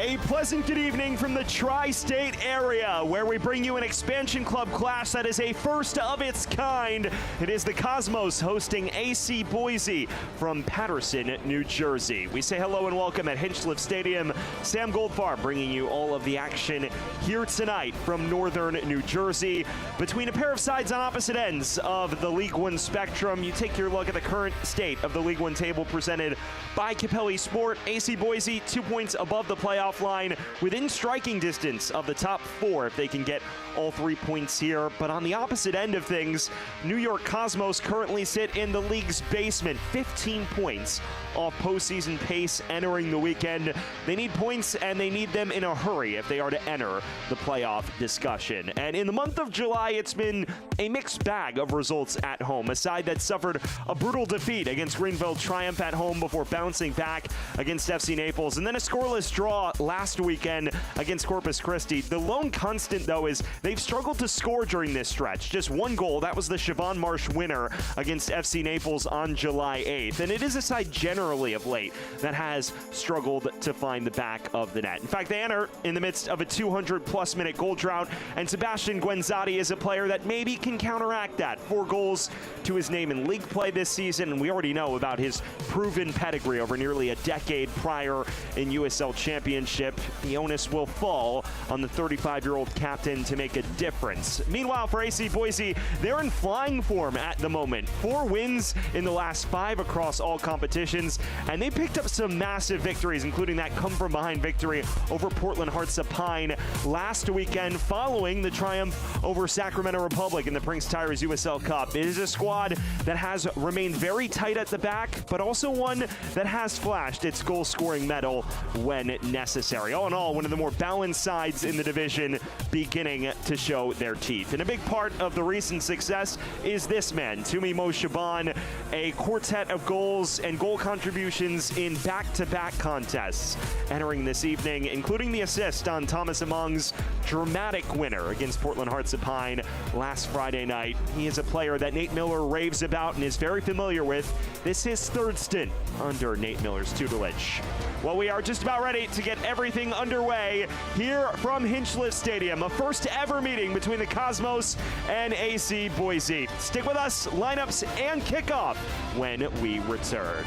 A pleasant good evening from the tri-state area, where we bring you an expansion club clash that is a first of its kind. It is the Cosmos hosting AC Boise from Paterson, New Jersey. We say hello and welcome at Hinchliffe Stadium. Sam Goldfarb bringing you all of the action here tonight from northern New Jersey. Between a pair of sides on opposite ends of the League One spectrum, you take your look at the current state of the League One table presented by Capelli Sport. AC Boise 2 points above the playoff line, within striking distance of the top four if they can get all 3 points here. But on the opposite end of things, New York Cosmos currently sit in the league's basement, 15 points off postseason pace entering the weekend. They need points, and they need them in a hurry if they are to enter the playoff discussion. And in the month of July, it's been a mixed bag of results at home. A side that suffered a brutal defeat against Greenville Triumph at home before bouncing back against FC Naples, and then a scoreless draw last weekend against Corpus Christi. The lone constant, though, is they've struggled to score during this stretch. Just one goal. That was the Siobhan Marsh winner against FC Naples on July 8th. And it is a side generally of late that has struggled to find the back of the net. In fact, they enter in the midst of a 200-plus minute goal drought, and Sebastian Guenzati is a player that maybe can counteract that. 4 goals to his name in league play this season, and we already know about his proven pedigree over nearly a decade prior in USL Championship. The onus will fall on the 35-year-old captain to make a difference. Meanwhile, for AC Boise, they're in flying form at the moment. 4 wins in the last 5 across all competitions, and they picked up some massive victories, including that come-from-behind victory over Portland Hearts of Pine last weekend, following the triumph over Sacramento Republic in the Brinks Tires USL Cup. It is a squad that has remained very tight at the back, but also one that has flashed its goal-scoring medal when necessary. All in all, one of the more balanced sides in the division beginning to show their teeth. And a big part of the recent success is this man, Tumi Mo Shaban, a quartet of goals and goal contributions in back-to-back contests entering this evening, including the assist on Thomas Among's dramatic winner against Portland Hearts of Pine last Friday night. He is a player that Nate Miller raves about and is very familiar with. This is his 3rd stint under Nate Miller's tutelage. Well, we are just about ready to get everything underway here from Hinchliffe Stadium, a first ever meeting between the Cosmos and AC Boise. Stick with us, lineups and kickoff when we return.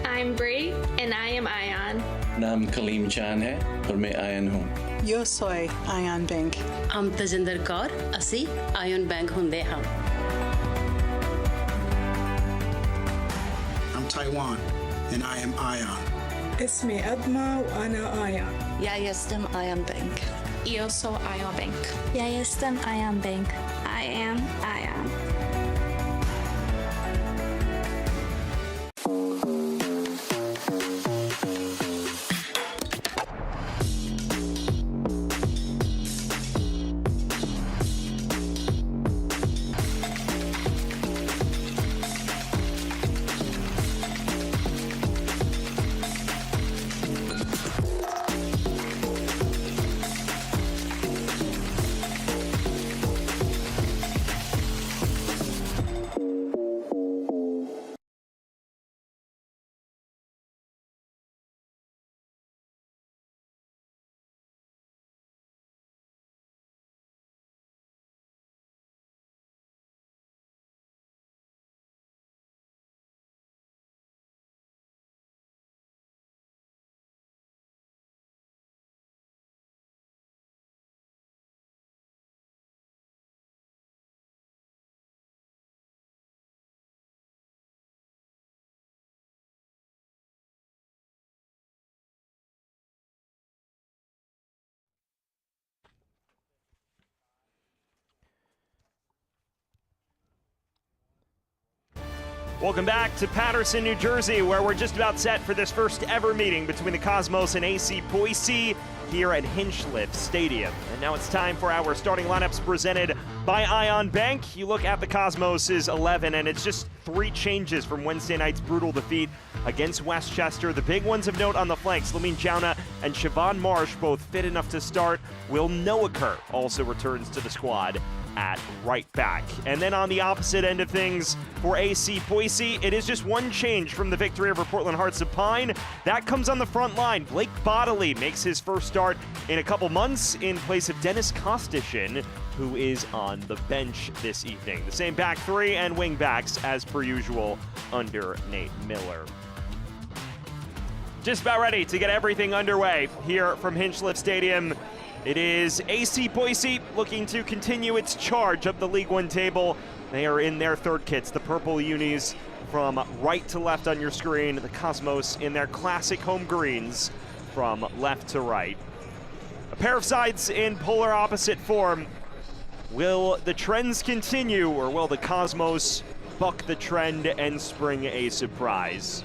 I'm Bree, and I am Ion. नाम कलीम जान है और मैं ion हूँ. Yo soy Ion Bank. I'm Tajinder Kaur. ਅਸੀਂ Ion Bank ਹੁੰਦੇ ਹਾਂ. I'm Taiwan, and I am Ion. اسمي أدمى وأنا Ion. Ja jestem Ion Bank. Eu sou Ion Bank. Ja jestem Ion Bank. I am Ion. Welcome back to Paterson, New Jersey, where we're just about set for this first ever meeting between the Cosmos and AC Boise here at Hinchliffe Stadium. And now it's time for our starting lineups presented by Ion Bank. You look at the Cosmos' 11, and it's just 3 changes from Wednesday night's brutal defeat against Westchester. The big ones of note on the flanks, Lamine Jauna and Siobhan Marsh, both fit enough to start. Will Noakert also returns to the squad. at right back. And then on the opposite end of things for AC Boise, it is just one change from the victory over Portland Hearts of Pine. That comes on the front line. Blake Bodley makes his first start in a couple months in place of Dennis Kostishin, who is on the bench this evening. The same back three and wing backs as per usual under Nate Miller. Just about ready to get everything underway here from Hinchliffe Stadium. It is AC Boise looking to continue its charge up the League One table. They are in their third kits, the purple unis from right to left on your screen, the Cosmos in their classic home greens from left to right. A pair of sides in polar opposite form. Will the trends continue, or will the Cosmos buck the trend and spring a surprise?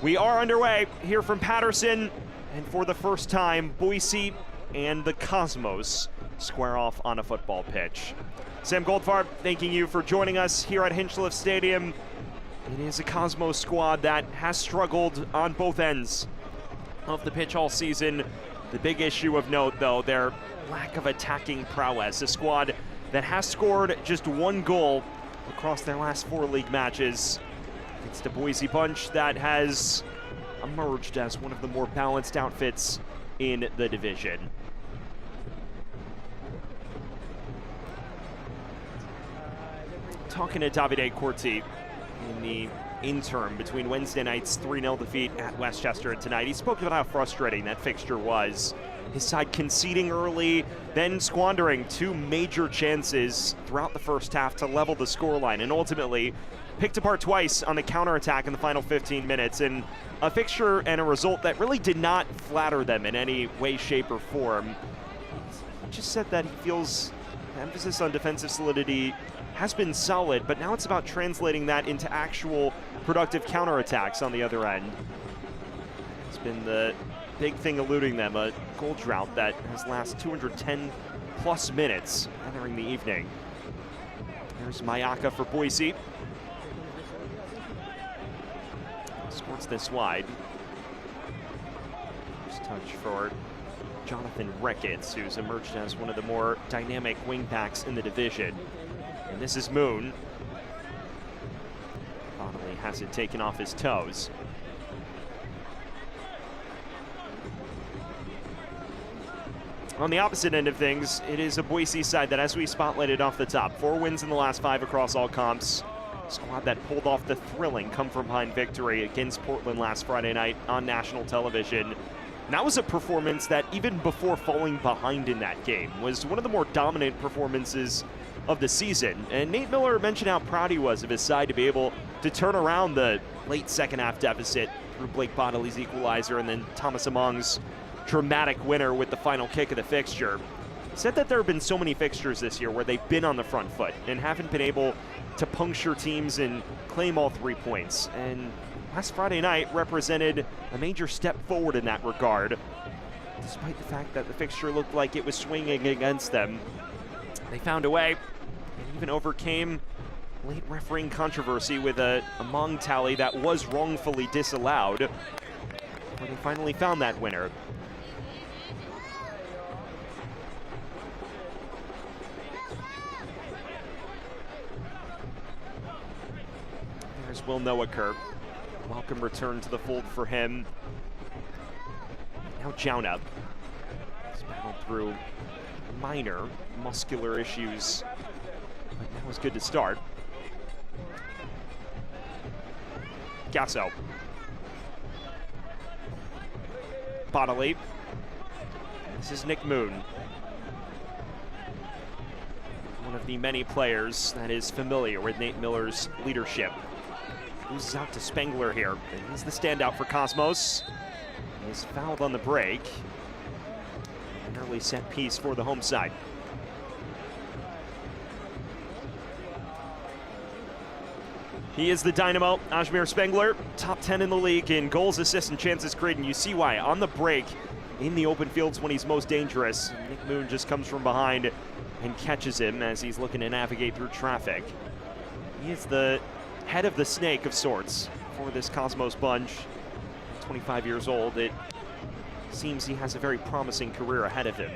We are underway here from Patterson, and for the first time, Boise and the Cosmos square off on a football pitch. Sam Goldfarb, thanking you for joining us here at Hinchliffe Stadium. It is a Cosmos squad that has struggled on both ends of the pitch all season. The big issue of note, though, their lack of attacking prowess. A squad that has scored just one goal across their last 4 league matches. It's the Boise bunch that has emerged as one of the more balanced outfits in the division. Talking to Davide Corti in the interim between Wednesday night's 3-0 defeat at Westchester and tonight, he spoke about how frustrating that fixture was. His side conceding early, then squandering 2 major chances throughout the first half to level the scoreline, and ultimately picked apart twice on the counterattack in the final 15 minutes, and a fixture and a result that really did not flatter them in any way, shape, or form. He just said that he feels the emphasis on defensive solidity has been solid, but now it's about translating that into actual productive counterattacks on the other end. It's been the big thing eluding them, a goal drought that has lasted 210 plus minutes entering the evening. There's Mayaka for Boise. Squirts this wide. First touch for Jonathan Ricketts, who's emerged as one of the more dynamic wingbacks in the division. And this is Moon. Bodley has it taken off his toes. On the opposite end of things, it is a Boise side that, as we spotlighted off the top, 4 wins in the last 5 across all comps. Squad that pulled off the thrilling come-from-behind victory against Portland last Friday night on national television. And that was a performance that, even before falling behind in that game, was one of the more dominant performances of the season. And Nate Miller mentioned how proud he was of his side to be able to turn around the late second half deficit through Blake Bodley's equalizer and then Thomas Among's dramatic winner with the final kick of the fixture. He said that there have been so many fixtures this year where they've been on the front foot and haven't been able to puncture teams and claim all 3 points. And last Friday night represented a major step forward in that regard. Despite the fact that the fixture looked like it was swinging against them, they found a way and even overcame late refereeing controversy with a Among tally that was wrongfully disallowed, where they finally found that winner. There's Will Noaker. Welcome return to the fold for him. Now Jaunup has battled through minor muscular issues, but that was good to start. Gasso. Bodley. This is Nick Moon. One of the many players that is familiar with Nate Miller's leadership. Loses out to Spengler here. And he's the standout for Cosmos. He's fouled on the break. An early set piece for the home side. He is the dynamo, Ajmer Spengler, top 10 in the league in goals, assists, and chances created. And you see why. On the break, in the open fields when he's most dangerous, Nick Moon just comes from behind and catches him as he's looking to navigate through traffic. He is the head of the snake of sorts for this Cosmos bunch. 25 years old, it seems he has a very promising career ahead of him.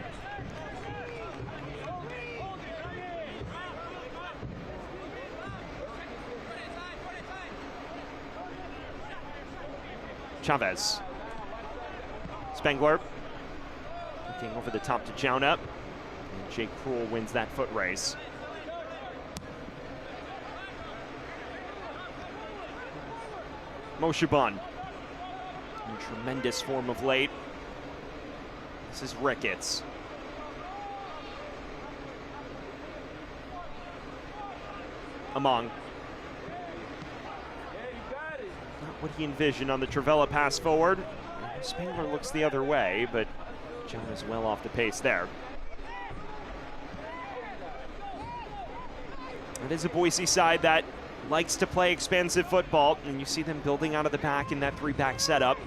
Chavez. Spengler looking over the top to Jauna. And Jake Krull wins that foot race. Moshaban in tremendous form of late. This is Ricketts. Among. Not what he envisioned on the Travella pass forward. Spengler looks the other way, but John is well off the pace there. It is a Boise side that likes to play expansive football, and you see them building out of the back in that three-back setup.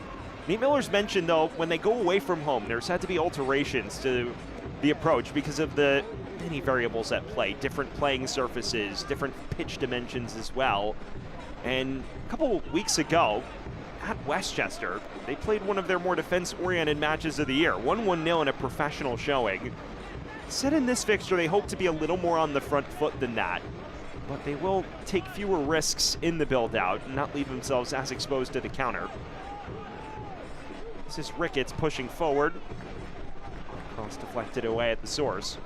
Nate Miller's mentioned, though, when they go away from home, there's had to be alterations to the approach because of the many variables at play, different playing surfaces, different pitch dimensions as well. And a couple weeks ago, at Westchester, they played one of their more defense-oriented matches of the year, 1-1-0 in a professional showing. Said in this fixture they hope to be a little more on the front foot than that, but they will take fewer risks in the build-out and not leave themselves as exposed to the counter. This is Ricketts pushing forward. Cross deflected away at the source.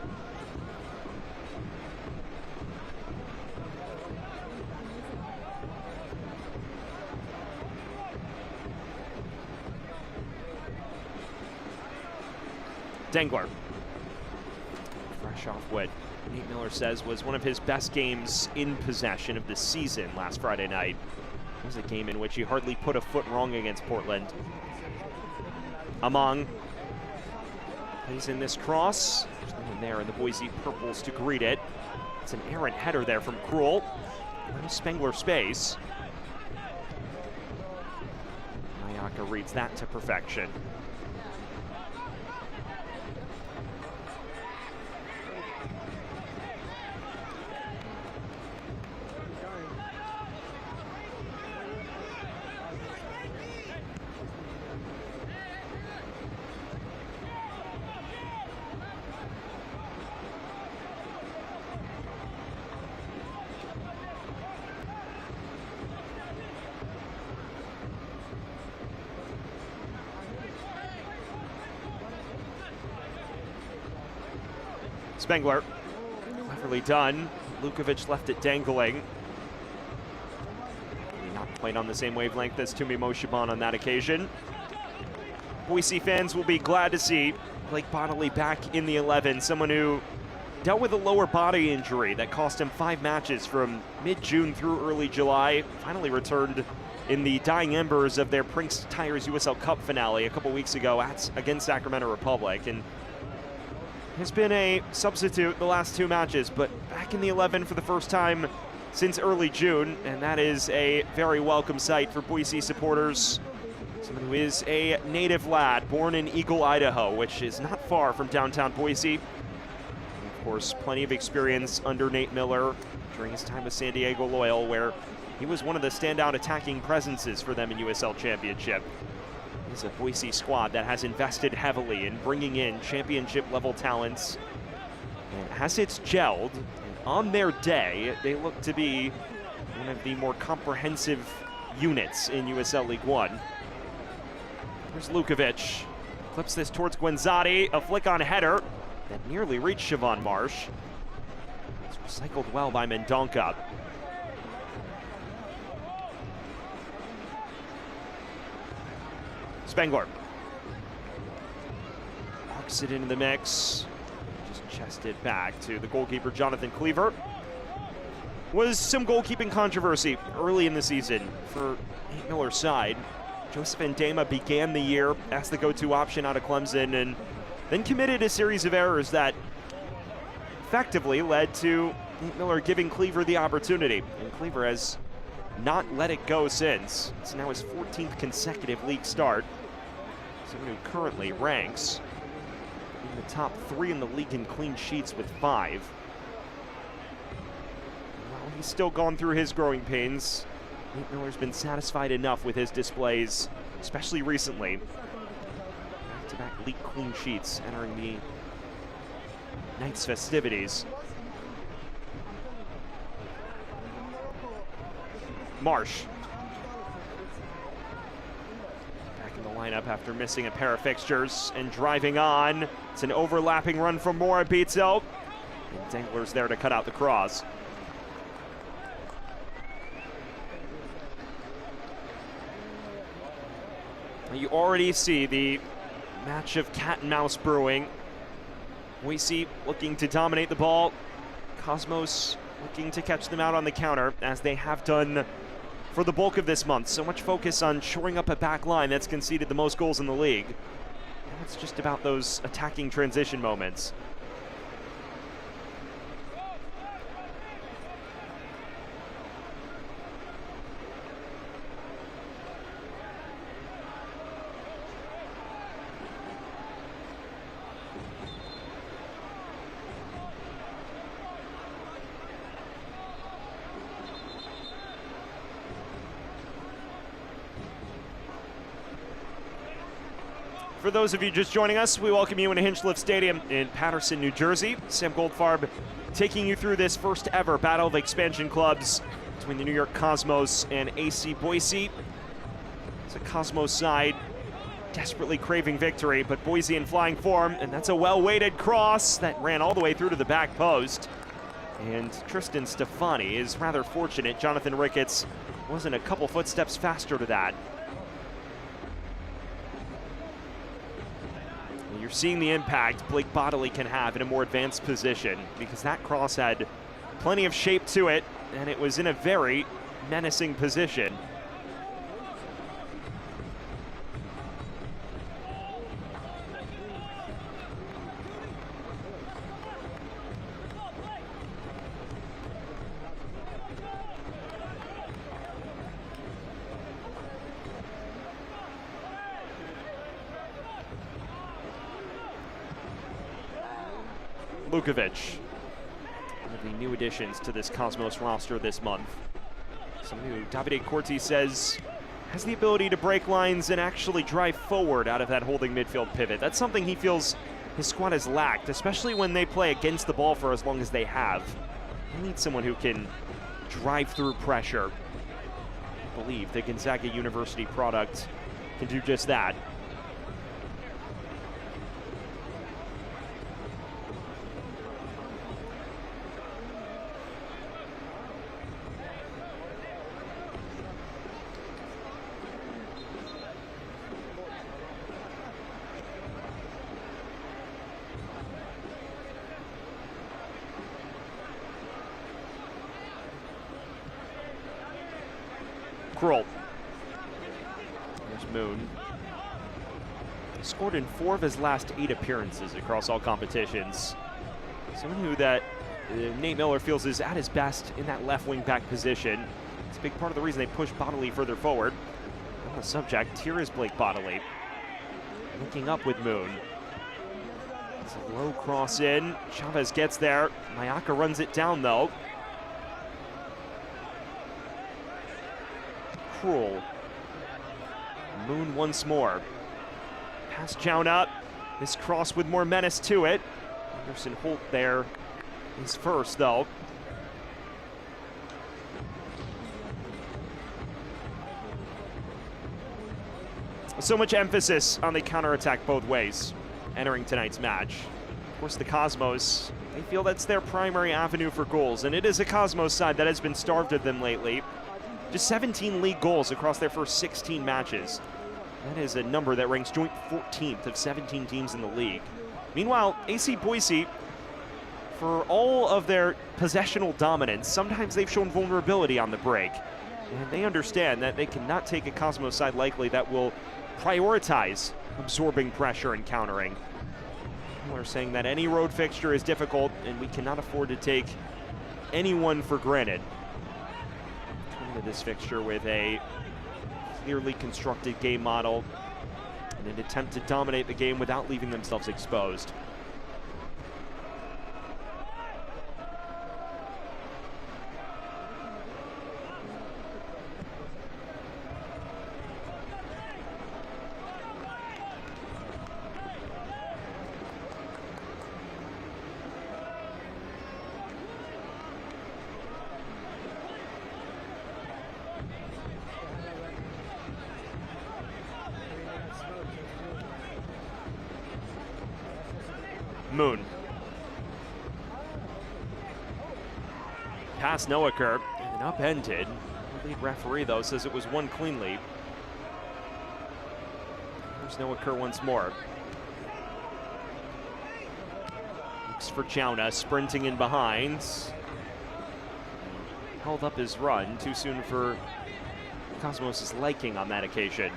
Dengler. Fresh off what Nate Miller says was one of his best games in possession of the season last Friday night. It was a game in which he hardly put a foot wrong against Portland. Among plays in this cross. There's no one there in the Boise purples to greet it. It's an errant header there from Krull. Nice Spengler space. Mayaka reads that to perfection. Spengler, cleverly done. Lukovic left it dangling. Not quite on the same wavelength as Tumi Moshaban on that occasion. Boise fans will be glad to see Blake Bodley back in the 11, someone who dealt with a lower body injury that cost him 5 matches from mid-June through early July. Finally returned in the dying embers of their Prince Tires USL Cup finale a couple weeks ago against Sacramento Republic, and has been a substitute the last 2 matches, but back in the 11 for the first time since early June, and that is a very welcome sight for Boise supporters. Someone who is a native lad, born in Eagle, Idaho, which is not far from downtown Boise. And of course, plenty of experience under Nate Miller during his time with San Diego Loyal, where he was one of the standout attacking presences for them in USL Championship. It's a Boise squad that has invested heavily in bringing in championship-level talents, and as it's gelled, and on their day, they look to be one of the more comprehensive units in USL League One. Here's Lukovic, clips this towards Guenzati, a flick on header that nearly reached Siobhan Marsh. It's recycled well by Mendonca. Spengler walks it into the mix, just chest it back to the goalkeeper Jonathan Cleaver. Was some goalkeeping controversy early in the season for Nate Miller's side. Joseph Ndema began the year as the go-to option out of Clemson and then committed a series of errors that effectively led to Nate Miller giving Cleaver the opportunity, and Cleaver has not let it go since. It's now his 14th consecutive league start. Someone who currently ranks in the top 3 in the league in clean sheets with 5. While he's still gone through his growing pains, Nate Miller's been satisfied enough with his displays, especially recently. Back-to-back league clean sheets entering the night's festivities. lineup after missing a pair of fixtures and driving on. It's an overlapping run from Morabito. And Dangler's there to cut out the cross. You already see the match of cat and mouse brewing. Boise looking to dominate the ball. Cosmos looking to catch them out on the counter, as they have done for the bulk of this month. So much focus on shoring up a back line that's conceded the most goals in the league. Now it's just about those attacking transition moments. For those of you just joining us, we welcome you into Hinchliffe Stadium in Paterson, New Jersey. Sam Goldfarb taking you through this first ever battle of expansion clubs between the New York Cosmos and AC Boise. It's a Cosmos side desperately craving victory, but Boise in flying form, and that's a well-weighted cross that ran all the way through to the back post. And Tristan Stefani is rather fortunate. Jonathan Ricketts wasn't a couple footsteps faster to that. You're seeing the impact Blake Bodley can have in a more advanced position, because that cross had plenty of shape to it, and it was in a very menacing position. Lukovic, one of the new additions to this Cosmos roster this month. Someone who Davide Corti says has the ability to break lines and actually drive forward out of that holding midfield pivot. That's something he feels his squad has lacked, especially when they play against the ball for as long as they have. They need someone who can drive through pressure. I believe the Gonzaga University product can do just that. Kroll. There's Moon. Scored in 4 of his last 8 appearances across all competitions. Someone who Nate Miller feels is at his best in that left wing back position. It's a big part of the reason they push Bodley further forward. On the subject, here is Blake Bodley. Linking up with Moon. It's a low cross in. Chavez gets there. Mayaka runs it down though. Kroll. Moon once more. Pass Jauna. This cross with more menace to it. Anderson Holt there is first though. So much emphasis on the counterattack both ways entering tonight's match. Of course, the Cosmos, they feel that's their primary avenue for goals, and it is a Cosmos side that has been starved of them lately. Just 17 league goals across their first 16 matches. That is a number that ranks joint 14th of 17 teams in the league. Meanwhile, AC Boise, for all of their possessional dominance, sometimes they've shown vulnerability on the break. And they understand that they cannot take a Cosmos side likely that will prioritize absorbing pressure and countering. People are saying that any road fixture is difficult, and we cannot afford to take anyone for granted. This fixture with a clearly constructed game model and an attempt to dominate the game without leaving themselves exposed. Moon. Pass Noaker, and upended. The lead referee, though, says it was one clean leap. Here's Noaker once more. Looks for Chauna, sprinting in behind. Held up his run, too soon for Cosmos' liking on that occasion.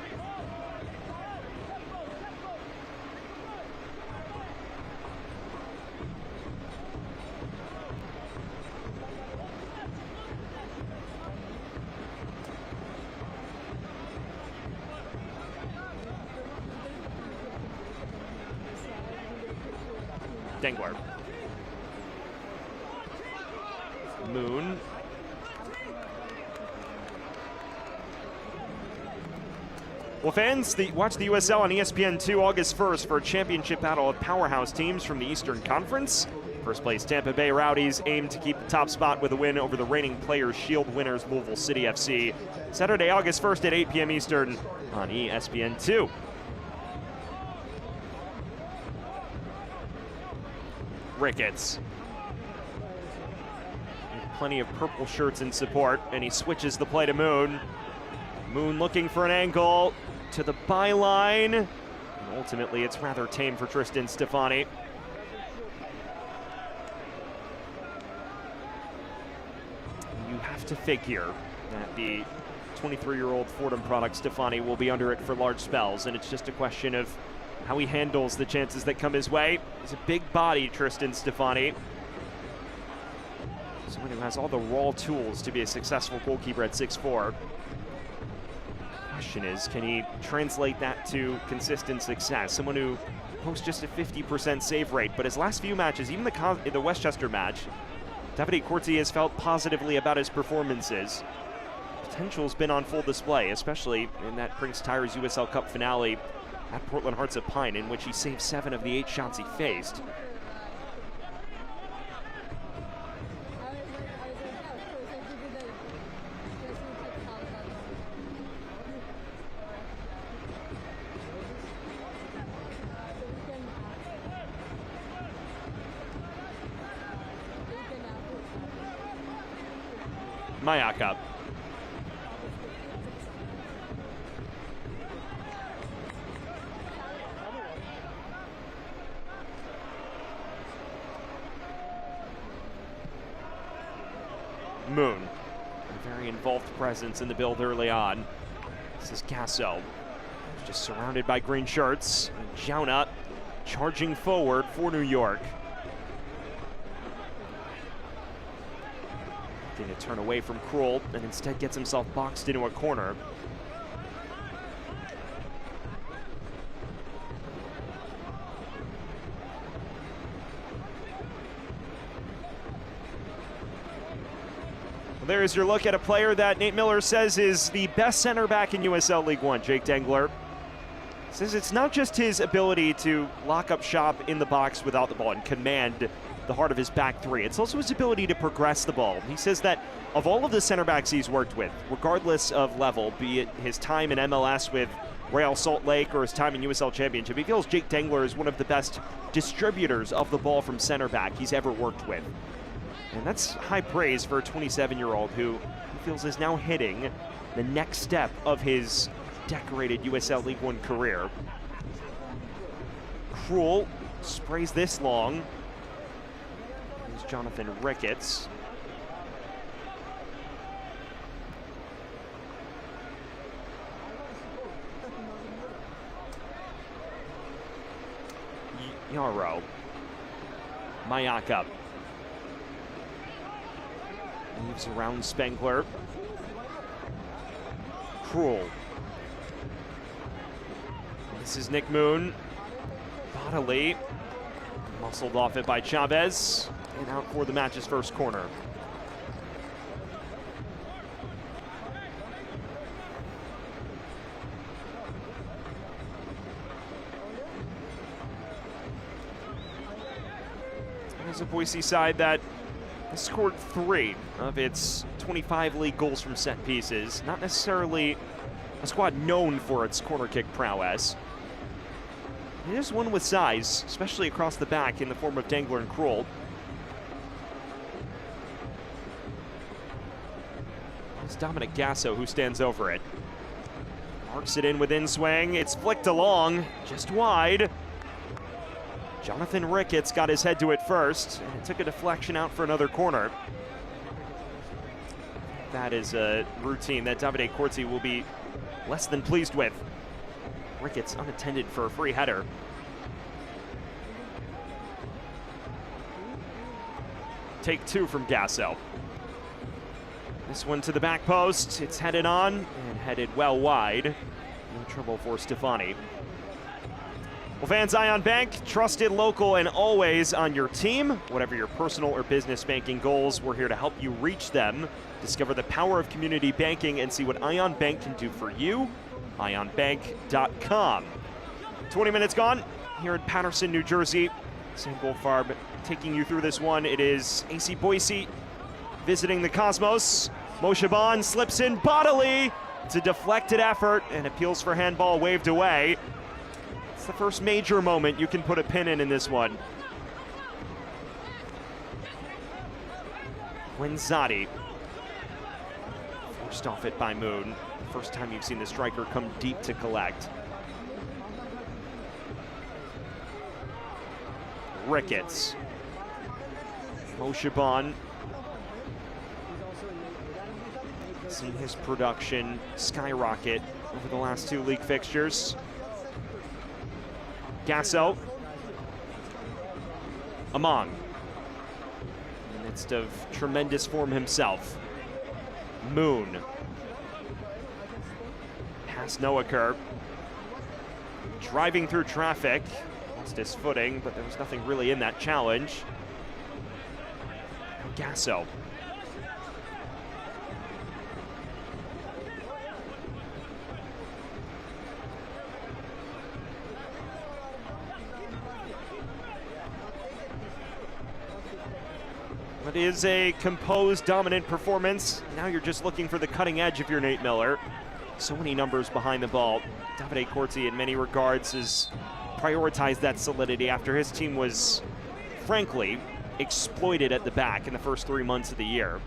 Dengler. Moon. Well, fans, watch the USL on ESPN2 August 1st for a championship battle of powerhouse teams from the Eastern Conference. First place Tampa Bay Rowdies aim to keep the top spot with a win over the reigning Players' Shield winners Louisville City FC. Saturday, August 1st at 8 p.m. Eastern on ESPN2. Ricketts. Plenty of purple shirts in support, and he switches the play to Moon. Moon looking for an angle to the byline. And ultimately, it's rather tame for Tristan Stefani. You have to figure that the 23-year-old Fordham product Stefani will be under it for large spells, and it's just a question of how he handles the chances that come his way. He's a big body, Tristan Stefani. Someone who has all the raw tools to be a successful goalkeeper at 6'4". Question is, can he translate that to consistent success? Someone who posts just a 50% save rate, but his last few matches, even the Westchester match, Davide Corti has felt positively about his performances. Potential's been on full display, especially in that Prince Tires USL Cup finale at Portland Hearts of Pine, in which he saved 7 of the 8 shots he faced. Mayaka. Moon. A very involved presence in the build early on. This is Casso. Just surrounded by green shirts. Jauna charging forward for New York. Going to turn away from Krul and instead gets himself boxed into a corner. Well, there's your look at a player that Nate Miller says is the best center back in USL League One, Jake Dengler. Says it's not just his ability to lock up shop in the box without the ball and command the heart of his back three. It's also his ability to progress the ball. He says that of all of the center backs he's worked with, regardless of level, be it his time in MLS with Real Salt Lake or his time in USL Championship, he feels Jake Dengler is one of the best distributors of the ball from center back he's ever worked with. And that's high praise for a 27-year-old who he feels is now hitting the next step of his decorated USL League One career. Krul sprays this long. Here's Jonathan Ricketts. Yarrow. Mayaka. Moves around Spengler. Krul. This is Nick Moon. Bodily. Muscled off it by Chavez. And out for the match's first corner. There's a Boise side that has scored 3 of its 25 league goals from set pieces. Not necessarily a squad known for its corner kick prowess. It is one with size, especially across the back in the form of Dangler and Kroll. It's Dominic Gasso who stands over it. Marks it in with in-swing. It's flicked along, just wide. Jonathan Ricketts got his head to it first, and it took a deflection out for another corner. That is a routine that Davide Corti will be less than pleased with. Ricketts unattended for a free header. Take two from Gasso. This one to the back post. It's headed on and headed well wide. No trouble for Stefani. Well, fans, Ion Bank, trusted, local, and always on your team. Whatever your personal or business banking goals, we're here to help you reach them. Discover the power of community banking and see what Ion Bank can do for you. IonBank.com. 20 minutes gone here in Paterson, New Jersey. Sam Goldfarb taking you through this one. It is AC Boise visiting the Cosmos. Moshe Bon slips in bodily. It's a deflected effort and appeals for handball waved away. It's the first major moment you can put a pin in this one. Guenzati forced off it by Moon. First time you've seen the striker come deep to collect. Ricketts. Moshe Bon. Seen his production skyrocket over the last two league fixtures. Gasso. Among. In the midst of tremendous form himself. Moon. Past Noaker. Driving through traffic. Lost his footing, but there was nothing really in that challenge. Now Gasso. It is a composed, dominant performance. Now you're just looking for the cutting edge if you're Nate Miller. So many numbers behind the ball. Davide Corti, in many regards, has prioritized that solidity after his team was, frankly, exploited at the back in the first 3 months of the year.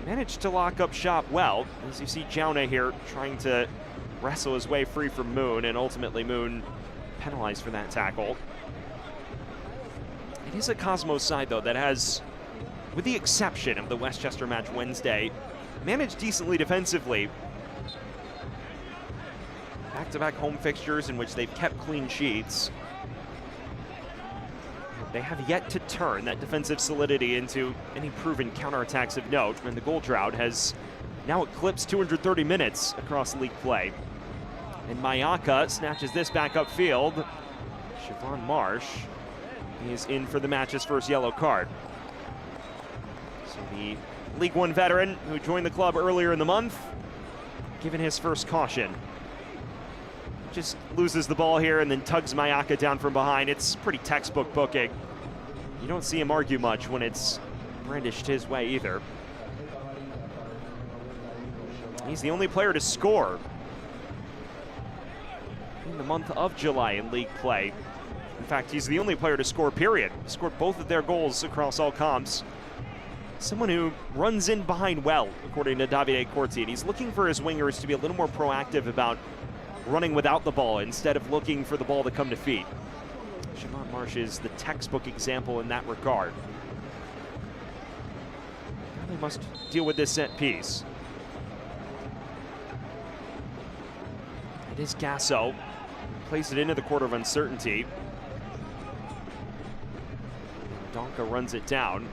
Managed to lock up shop well, as you see Jauna here trying to wrestle his way free from Moon, and ultimately Moon penalized for that tackle. It is a Cosmos side, though, that has, with the exception of the Westchester match Wednesday, managed decently defensively. Back-to-back home fixtures in which they've kept clean sheets. They have yet to turn that defensive solidity into any proven counterattacks of note, and the goal drought has now eclipsed 230 minutes across league play. And Mayaka snatches this back upfield. Siobhan Marsh is in for the match's first yellow card. So the League One veteran who joined the club earlier in the month, given his first caution. Just loses the ball here and then tugs Mayaka down from behind. It's pretty textbook booking. You don't see him argue much when it's brandished his way either. He's the only player to score in the month of July in league play. In fact, he's the only player to score, period. Scored both of their goals across all comps. Someone who runs in behind well, according to Davide Corti, and he's looking for his wingers to be a little more proactive about running without the ball instead of looking for the ball to come to feet. Siobhan Marsh is the textbook example in that regard. Now they must deal with this set piece. It is Gasso. Plays it into the quarter of uncertainty. Donka runs it down.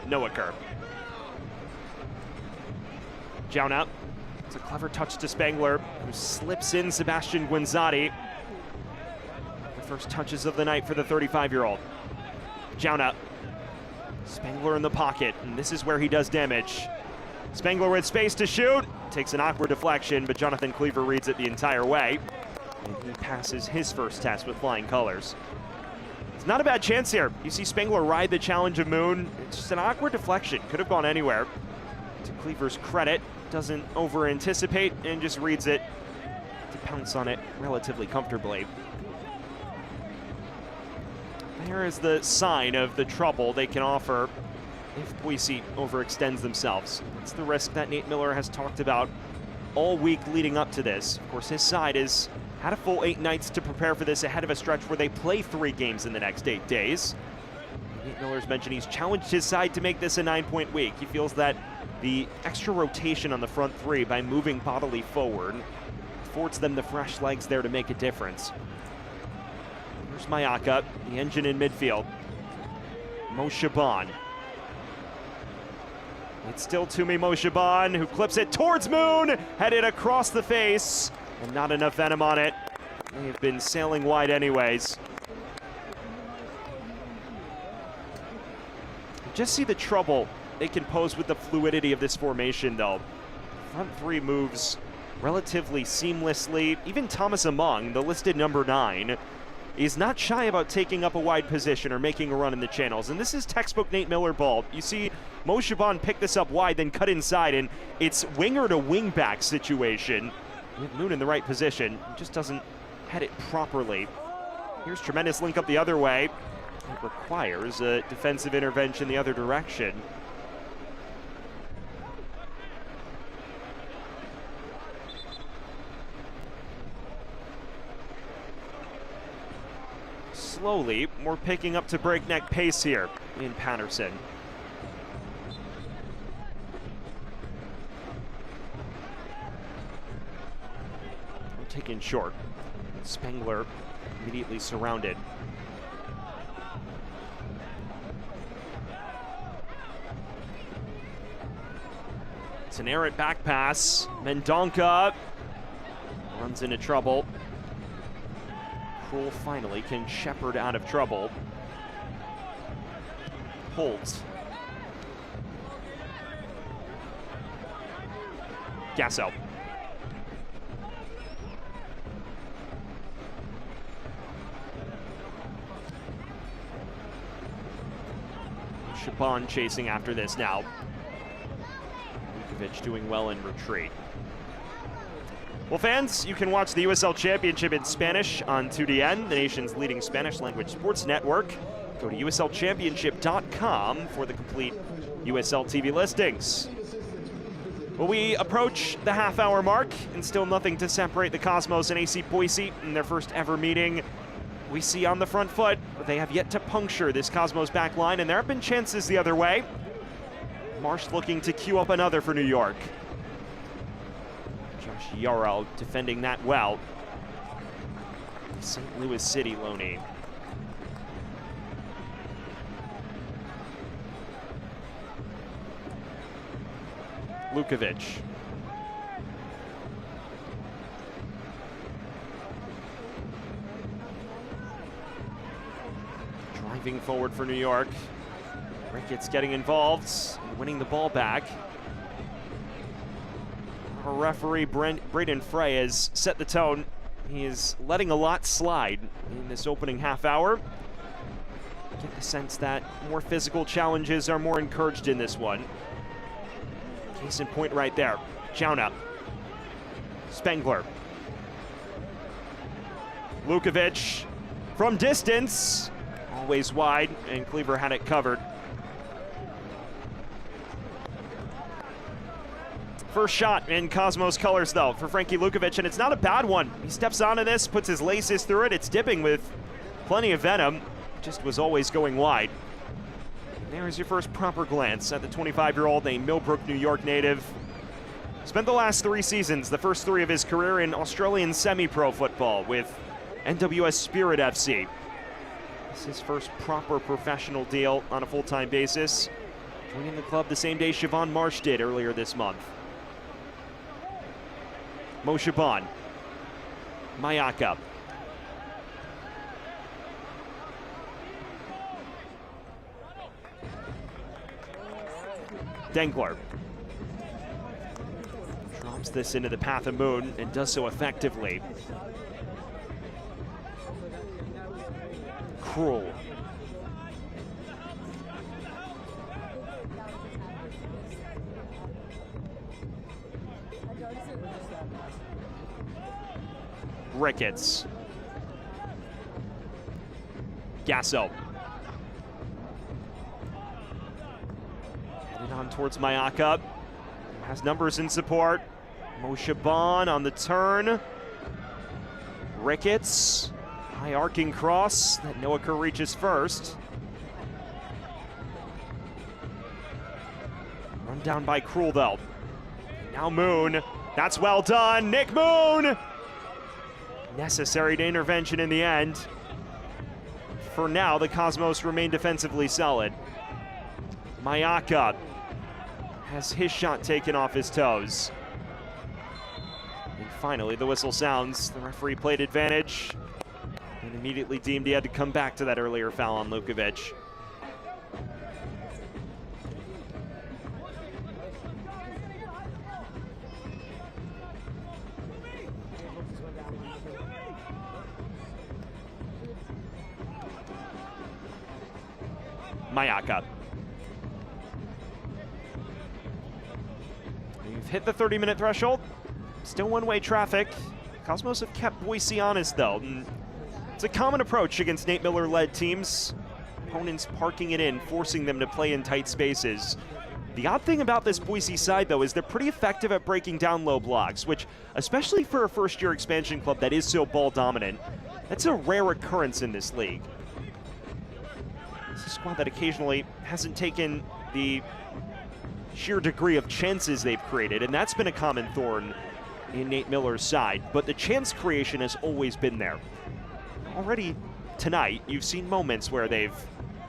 Noaker. Jauna It's a clever touch to Spangler, who slips in Sebastian Guinzotti. The first touches of the night for the 35-year-old. Jauna. Spangler in the pocket, and this is where he does damage. Spangler with space to shoot. Takes an awkward deflection, but Jonathan Cleaver reads it the entire way. And he passes his first test with flying colors. It's not a bad chance here. You see Spangler ride the challenge of Moon. It's just an awkward deflection. Could have gone anywhere. To Cleaver's credit, doesn't over-anticipate and just reads it to pounce on it relatively comfortably. There is the sign of the trouble they can offer if Boise overextends themselves. That's the risk that Nate Miller has talked about all week leading up to this. Of course, his side has had a full 8 nights to prepare for this ahead of a stretch where they play 3 games in the next 8 days. Nate Miller's mentioned he's challenged his side to make this a 9-point week. He feels that the extra rotation on the front 3 by moving bodily forward affords them the fresh legs there to make a difference. Here's Mayaka, the engine in midfield. Mo Shaban. It's still Tumi Mo Shaban, who clips it towards Moon, headed across the face, and not enough venom on it. They have been sailing wide anyways. Just see the trouble they can pose with the fluidity of this formation, though. Front 3 moves relatively seamlessly. Even Thomas Among, the listed number 9, is not shy about taking up a wide position or making a run in the channels. And this is textbook Nate Miller ball. You see Mo Shaban pick this up wide, then cut inside, and it's winger to wingback situation. With Moon in the right position, he just doesn't head it properly. Here's tremendous link up the other way. It requires a defensive intervention the other direction. Slowly, we're picking up to breakneck pace here in Patterson. We're taken short. Spangler immediately surrounded. It's an errant back pass. Mendonca runs into trouble. Kroll finally can shepherd out of trouble. Holds. Gasso. Shaban chasing after this now. Lukovic doing well in retreat. Well, fans, you can watch the USL Championship in Spanish on 2DN, the nation's leading Spanish language sports network. Go to uslchampionship.com for the complete USL TV listings. Well, we approach the half-hour mark, and still nothing to separate the Cosmos and AC Boise in their first ever meeting. We see on the front foot, but they have yet to puncture this Cosmos back line, and there have been chances the other way. Marsh looking to queue up another for New York. Josh Yarrow defending that well. St. Louis City loanee. Lukovic. Driving forward for New York. Ricketts getting involved, winning the ball back. Our referee, Braden Frey, has set the tone. He is letting a lot slide in this opening half hour. Get the sense that more physical challenges are more encouraged in this one. Case in point right there. Jauna. Spangler. Lukovic from distance. Always wide, and Cleaver had it covered. First shot in Cosmos colors, though, for Frankie Lukovic, and it's not a bad one. He steps onto this, puts his laces through it. It's dipping with plenty of venom. Just was always going wide. And there's your first proper glance at the 25-year-old, a Millbrook, New York native. Spent the last 3 seasons, the first 3 of his career, in Australian semi-pro football with NWS Spirit FC. This is his first proper professional deal on a full-time basis, joining the club the same day Siobhan Marsh did earlier this month. Moshaban. Mayaka. Dengler. Drops this into the path of Moon and does so effectively. Cruel. Ricketts. Gasso. Headed on towards Mayaka. Has numbers in support. Moshaban on the turn. Ricketts. High arcing cross that Noaker reaches first. Run down by Cruel though. Now Moon. That's well done. Nick Moon! Necessary to intervention in the end. For now, the Cosmos remain defensively solid. Mayaka has his shot taken off his toes. And finally, the whistle sounds. The referee played advantage and immediately deemed he had to come back to that earlier foul on Lukovic. Mayaka. We've hit the 30-minute threshold. Still one-way traffic. Cosmos have kept Boise honest, though. And it's a common approach against Nate Miller-led teams. Opponents parking it in, forcing them to play in tight spaces. The odd thing about this Boise side, though, is they're pretty effective at breaking down low blocks, which, especially for a first-year expansion club that is so ball-dominant, that's a rare occurrence in this league. It's a squad that occasionally hasn't taken the sheer degree of chances they've created, and that's been a common thorn in Nate Miller's side, but the chance creation has always been there. Already tonight, you've seen moments where they've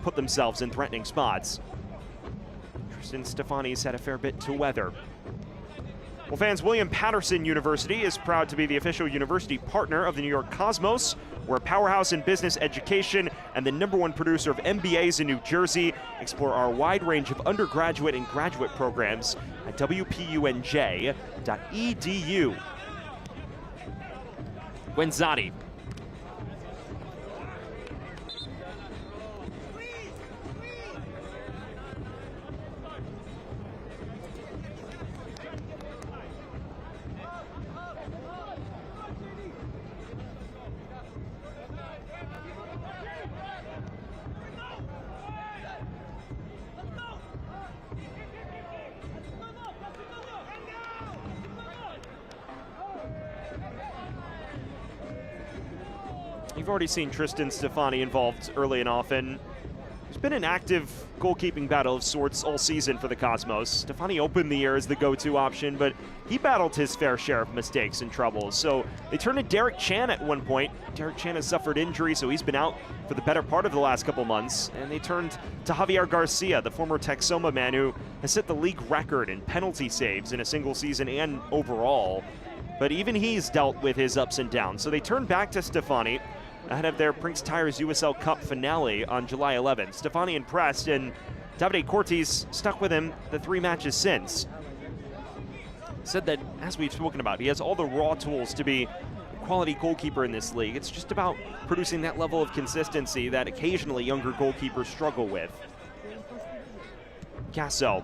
put themselves in threatening spots. Tristan Stefani's had a fair bit to weather. Well, fans, William Patterson University is proud to be the official university partner of the New York Cosmos. We're a powerhouse in business education and the #1 producer of MBAs in New Jersey. Explore our wide range of undergraduate and graduate programs at wpunj.edu. Wenzati. You've already seen Tristan Stefani involved early and often. There's been an active goalkeeping battle of sorts all season for the Cosmos. Stefani opened the year as the go-to option, but he battled his fair share of mistakes and troubles. So they turned to Derek Chan at one point. Derek Chan has suffered injury, so he's been out for the better part of the last couple months. And they turned to Javier Garcia, the former Texoma man who has set the league record in penalty saves in a single season and overall. But even he's dealt with his ups and downs. So they turned back to Stefani ahead of their Prince Tires USL Cup finale on July 11th. Stefani impressed, and Davide Cortes stuck with him the 3 matches since. Said that, as we've spoken about, he has all the raw tools to be a quality goalkeeper in this league. It's just about producing that level of consistency that occasionally younger goalkeepers struggle with. Gasso,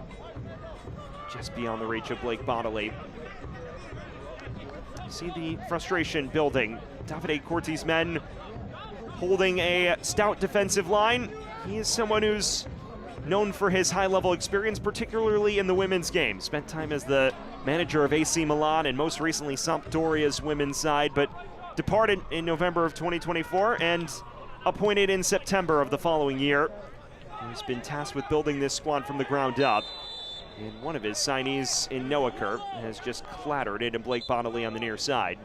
just beyond the reach of Blake Bodley. See the frustration building. Davide Cortes' men holding a stout defensive line. He is someone who's known for his high-level experience, particularly in the women's game. Spent time as the manager of AC Milan and most recently Sampdoria's women's side, but departed in November of 2024 and appointed in September of the following year. He's been tasked with building this squad from the ground up. And one of his signees in Noaker has just clattered into Blake Bodley on the near side.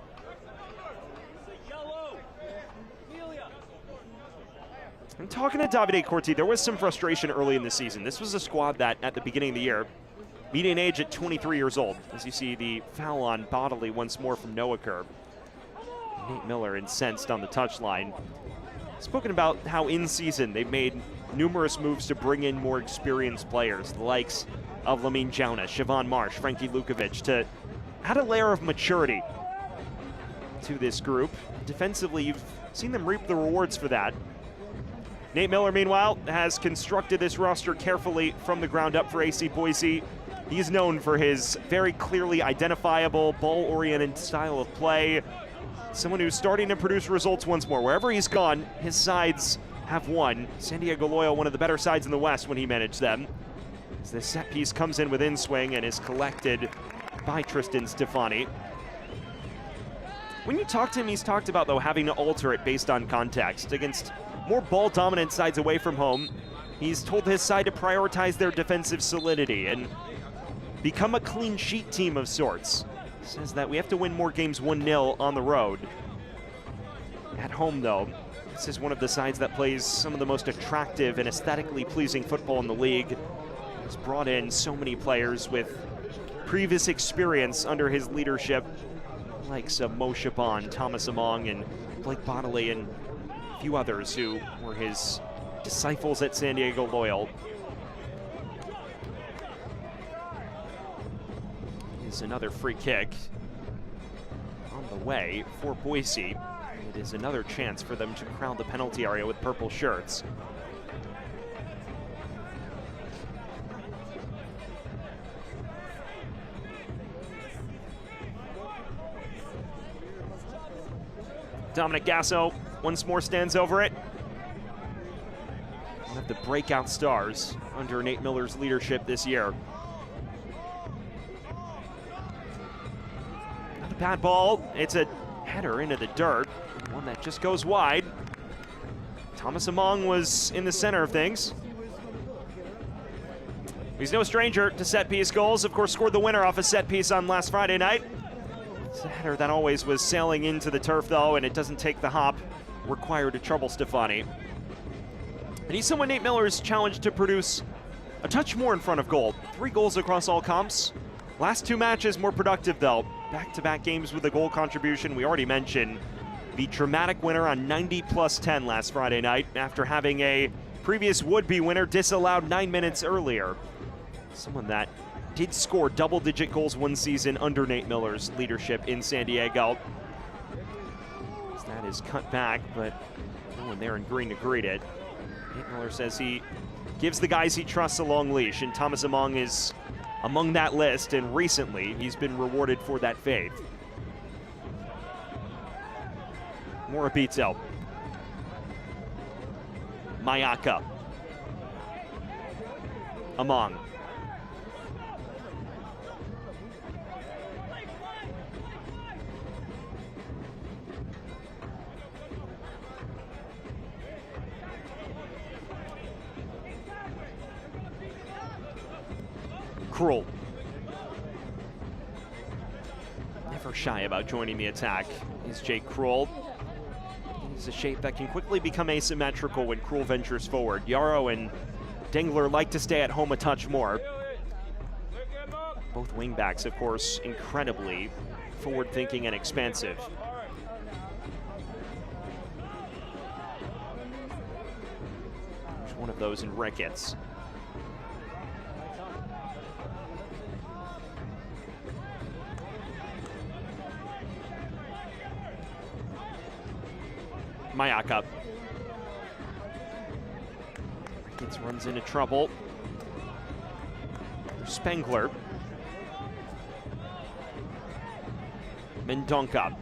I'm talking to Davide Corti. There was some frustration early in the season. This was a squad that, at the beginning of the year, Median age at 23 years old, as you see the foul on Bodily once more from Noah Kerr. Nate Miller incensed on the touchline. Spoken about how in season they've made numerous moves to bring in more experienced players, the likes of Lamine Jonas, Siobhan Marsh, Frankie Lukovic, to add a layer of maturity to this group. Defensively, you've seen them reap the rewards for that. Nate Miller, meanwhile, has constructed this roster carefully from the ground up for AC Boise. He's known for his very clearly identifiable, ball-oriented style of play. Someone who's starting to produce results once more. Wherever he's gone, his sides have won. San Diego Loyal, one of the better sides in the West when he managed them. As this set piece comes in with in-swing and is collected by Tristan Stefani. When you talk to him, he's talked about, though, having to alter it based on context. Against more ball-dominant sides away from home, he's told his side to prioritize their defensive solidity and become a clean sheet team of sorts. Says that we have to win more games 1-0 on the road. At home, though, this is one of the sides that plays some of the most attractive and aesthetically pleasing football in the league. He's brought in so many players with previous experience under his leadership, likes of Mo Shaban, Thomas Among, and Blake Bodily, and a few others who were his disciples at San Diego Loyal. Is another free kick on the way for Boise. It is another chance for them to crowd the penalty area with purple shirts. Dominic Gasso once more stands over it. One of the breakout stars under Nate Miller's leadership this year. Not a bad ball. It's a header into the dirt. One that just goes wide. Thomas Among was in the center of things. He's no stranger to set piece goals. Of course, scored the winner off a set piece on last Friday night. It's a header that always was sailing into the turf, though, and it doesn't take the hop required to trouble Stefani. And he's someone Nate Miller is challenged to produce a touch more in front of goal. 3 goals across all comps. Last 2 matches more productive, though. Back-to-back games with a goal contribution. We already mentioned the dramatic winner on 90+10 last Friday night after having a previous would-be winner disallowed 9 minutes earlier. Someone that did score double-digit goals one season under Nate Miller's leadership in San Diego. As that is cut back, but no one there in green to greet it. Nate Miller says he gives the guys he trusts a long leash, and Thomas Among is among that list, and recently he's been rewarded for that faith. Morabito. Mayaka. Among. Cruel. Never shy about joining the attack is Jake Cruel. He's a shape that can quickly become asymmetrical when Cruel ventures forward. Yarrow and Dengler like to stay at home a touch more. Both wingbacks, of course, incredibly forward-thinking and expansive. There's one of those in Ricketts. Mayaka. Ricketts runs into trouble. Spengler. Mendonca.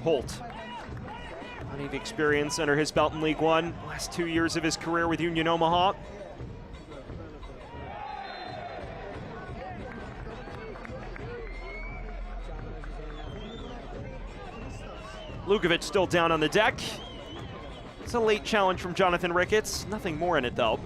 Holt. Plenty of experience under his belt in League One. Last 2 years of his career with Union Omaha. Lukovic still down on the deck. It's a late challenge from Jonathan Ricketts. Nothing more in it, though.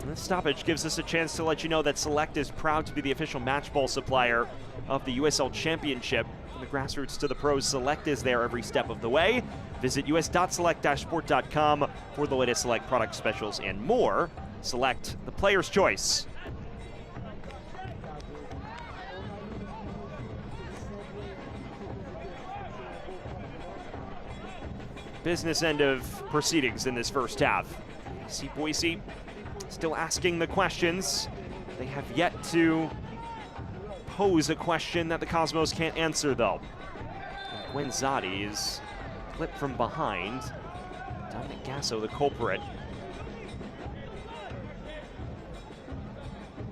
This stoppage gives us a chance to let you know that Select is proud to be the official match ball supplier of the USL Championship. From the grassroots to the pros, Select is there every step of the way. Visit us.select-sport.com for the latest Select product specials and more. Select, the player's choice. Business end of proceedings in this first half. See Boise still asking the questions. They have yet to pose a question that the Cosmos can't answer, though. Gwen Zotti is clipped from behind. Dominic Gasso, the culprit.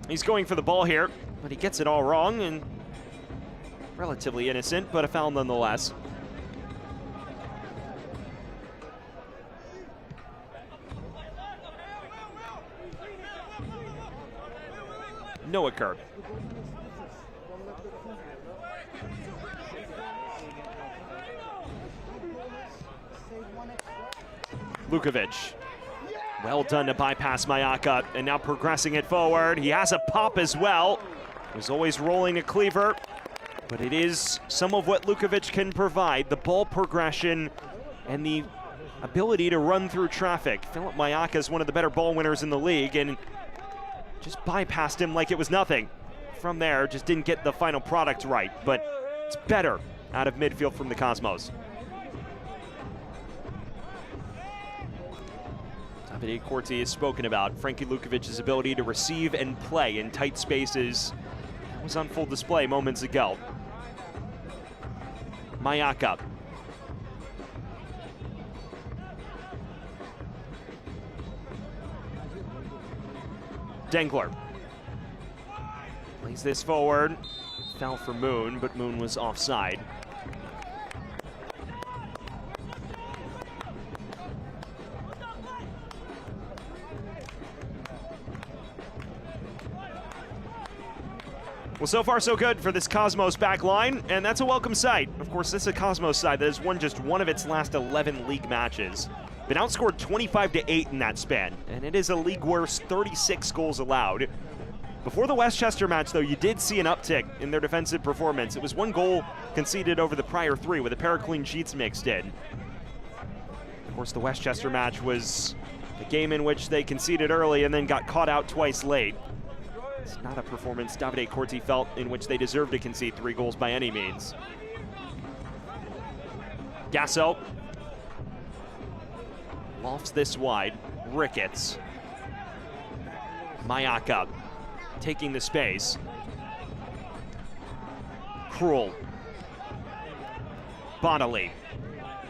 He's going for the ball here, but he gets it all wrong, and relatively innocent, but a foul nonetheless. No occur. Lukovic. Well done to bypass Mayaka, and now progressing it forward. He has a pop as well. Was always rolling to Cleaver, but it is some of what Lukovic can provide, the ball progression and the ability to run through traffic. Philip Mayaka is one of the better ball winners in the league, and just bypassed him like it was nothing. From there, just didn't get the final product right, but it's better out of midfield from the Cosmos. Davide Corti has spoken about Frankie Lukovic's ability to receive and play in tight spaces. That was on full display moments ago. Mayaka. Dengler plays this forward. Foul for Moon, but Moon was offside. Well, so far so good for this Cosmos back line, and that's a welcome sight. Of course, this is a Cosmos side that has won just one of its last 11 league matches. Been outscored 25-8 in that span, and it is a league worst 36 goals allowed. Before the Westchester match, though, you did see an uptick in their defensive performance. It was one goal conceded over the prior three with a pair of clean sheets mixed in. Of course, the Westchester match was the game in which they conceded early and then got caught out twice late. It's not a performance Davide Corti felt in which they deserved to concede 3 goals by any means. Gasso lofts this wide. Ricketts. Mayaka taking the space. Krul. Bonali.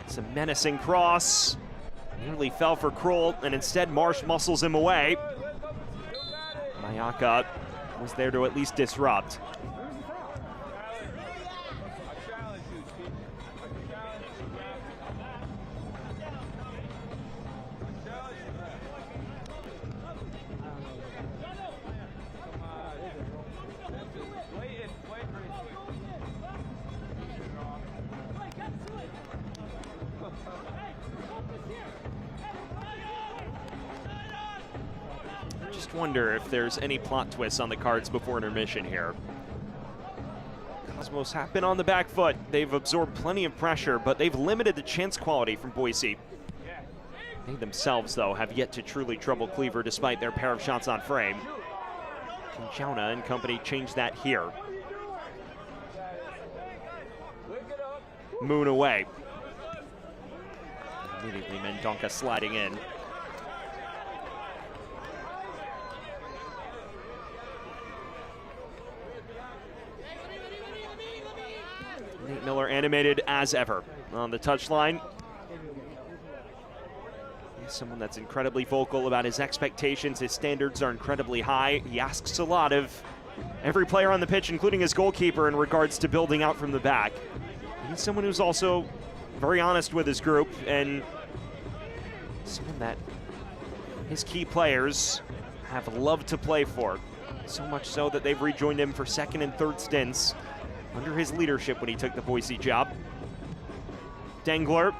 It's a menacing cross. Nearly fell for Krul, and instead Marsh muscles him away. Mayaka was there to at least disrupt. Wonder if there's any plot twists on the cards before intermission here. Cosmos have been on the back foot. They've absorbed plenty of pressure, but they've limited the chance quality from Boise. They themselves, though, have yet to truly trouble Cleaver despite their pair of shots on frame. Can Jauna and company change that here? Moon away. Immediately Mendonca sliding in. Nate Miller animated as ever on the touchline. He's someone that's incredibly vocal about his expectations. His standards are incredibly high. He asks a lot of every player on the pitch, including his goalkeeper, in regards to building out from the back. He's someone who's also very honest with his group, and someone that his key players have loved to play for. So much so that they've rejoined him for second and third stints under his leadership when he took the Boise job. Dengler.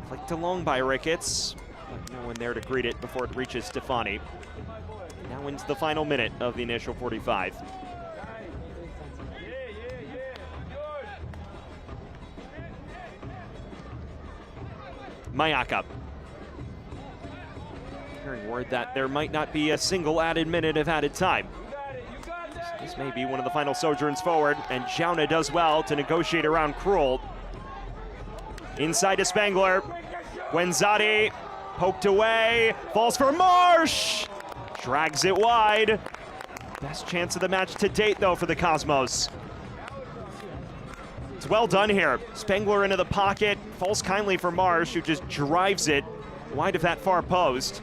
Flicked along by Ricketts. No one there to greet it before it reaches Stefani. Now into the final minute of the initial 45. Mayaka. Hearing word that there might not be a single added minute of added time. This may be one of the final sojourns forward, and Jauna does well to negotiate around Krul. Inside to Spangler. Guenzati poked away, falls for Marsh! Drags it wide. Best chance of the match to date, though, for the Cosmos. It's well done here. Spangler into the pocket, falls kindly for Marsh, who just drives it wide of that far post.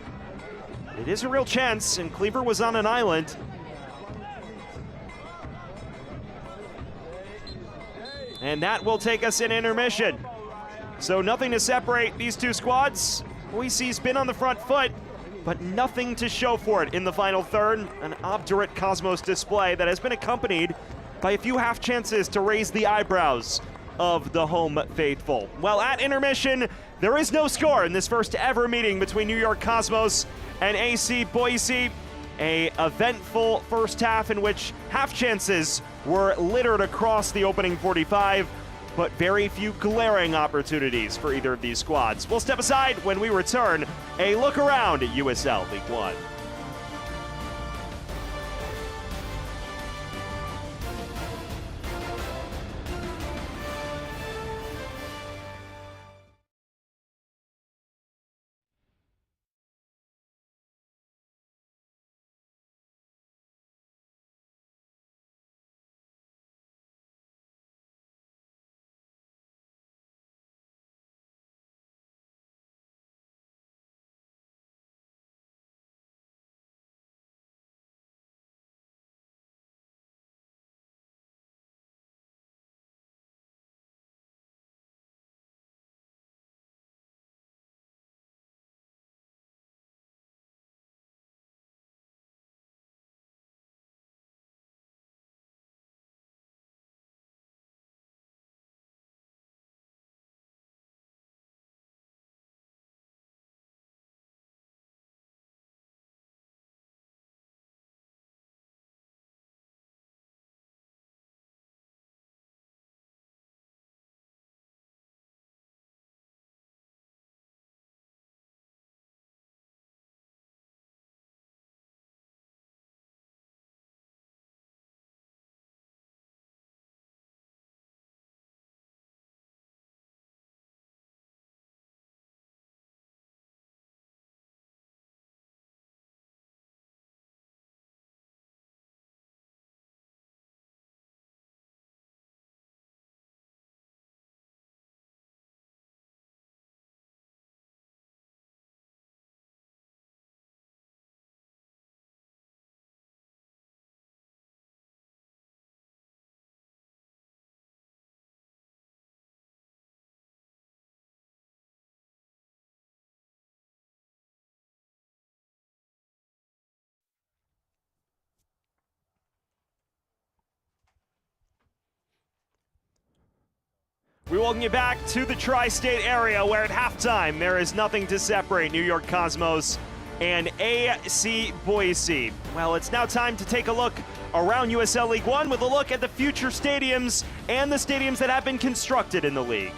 It is a real chance, and Cleaver was on an island. And that will take us in intermission. So nothing to separate these two squads. Boise's been on the front foot, but nothing to show for it in the final third. An obdurate Cosmos display that has been accompanied by a few half chances to raise the eyebrows of the home faithful. Well, at intermission, there is no score in this first ever meeting between New York Cosmos and AC Boise. A eventful first half in which half chances were littered across the opening 45, but very few glaring opportunities for either of these squads. We'll step aside when we return. A look around at USL League One. We welcome you back to the tri-state area where at halftime there is nothing to separate New York Cosmos and AC Boise. Well, it's now time to take a look around USL League One with a look at the future stadiums and the stadiums that have been constructed in the league.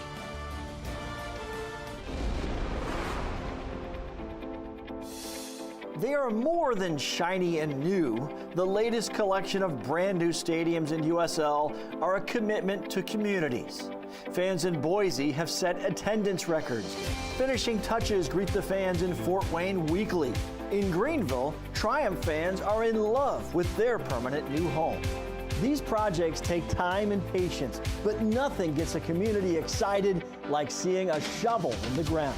They are more than shiny and new. The latest collection of brand new stadiums in USL are a commitment to communities. Fans in Boise have set attendance records. Finishing touches greet the fans in Fort Wayne weekly. In Greenville, Triumph fans are in love with their permanent new home. These projects take time and patience, but nothing gets a community excited like seeing a shovel in the ground.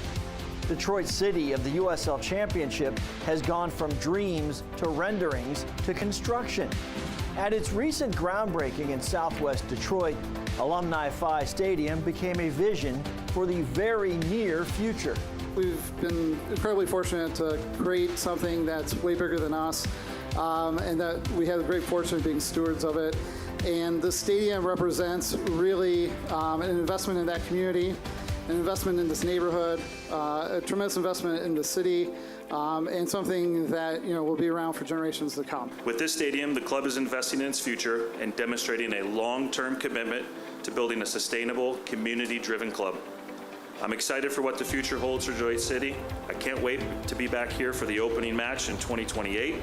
Detroit City of the USL Championship has gone from dreams to renderings to construction. At its recent groundbreaking in Southwest Detroit, Alumni Phi Stadium became a vision for the very near future. We've been incredibly fortunate to create something that's way bigger than us, and that we have the great fortune of being stewards of it. And the stadium represents really an investment in that community an investment in this neighborhood, a tremendous investment in the city, and something that will be around for generations to come. With this stadium, the club is investing in its future and demonstrating a long-term commitment to building a sustainable, community-driven club. I'm excited for what the future holds for Detroit City. I can't wait to be back here for the opening match in 2028.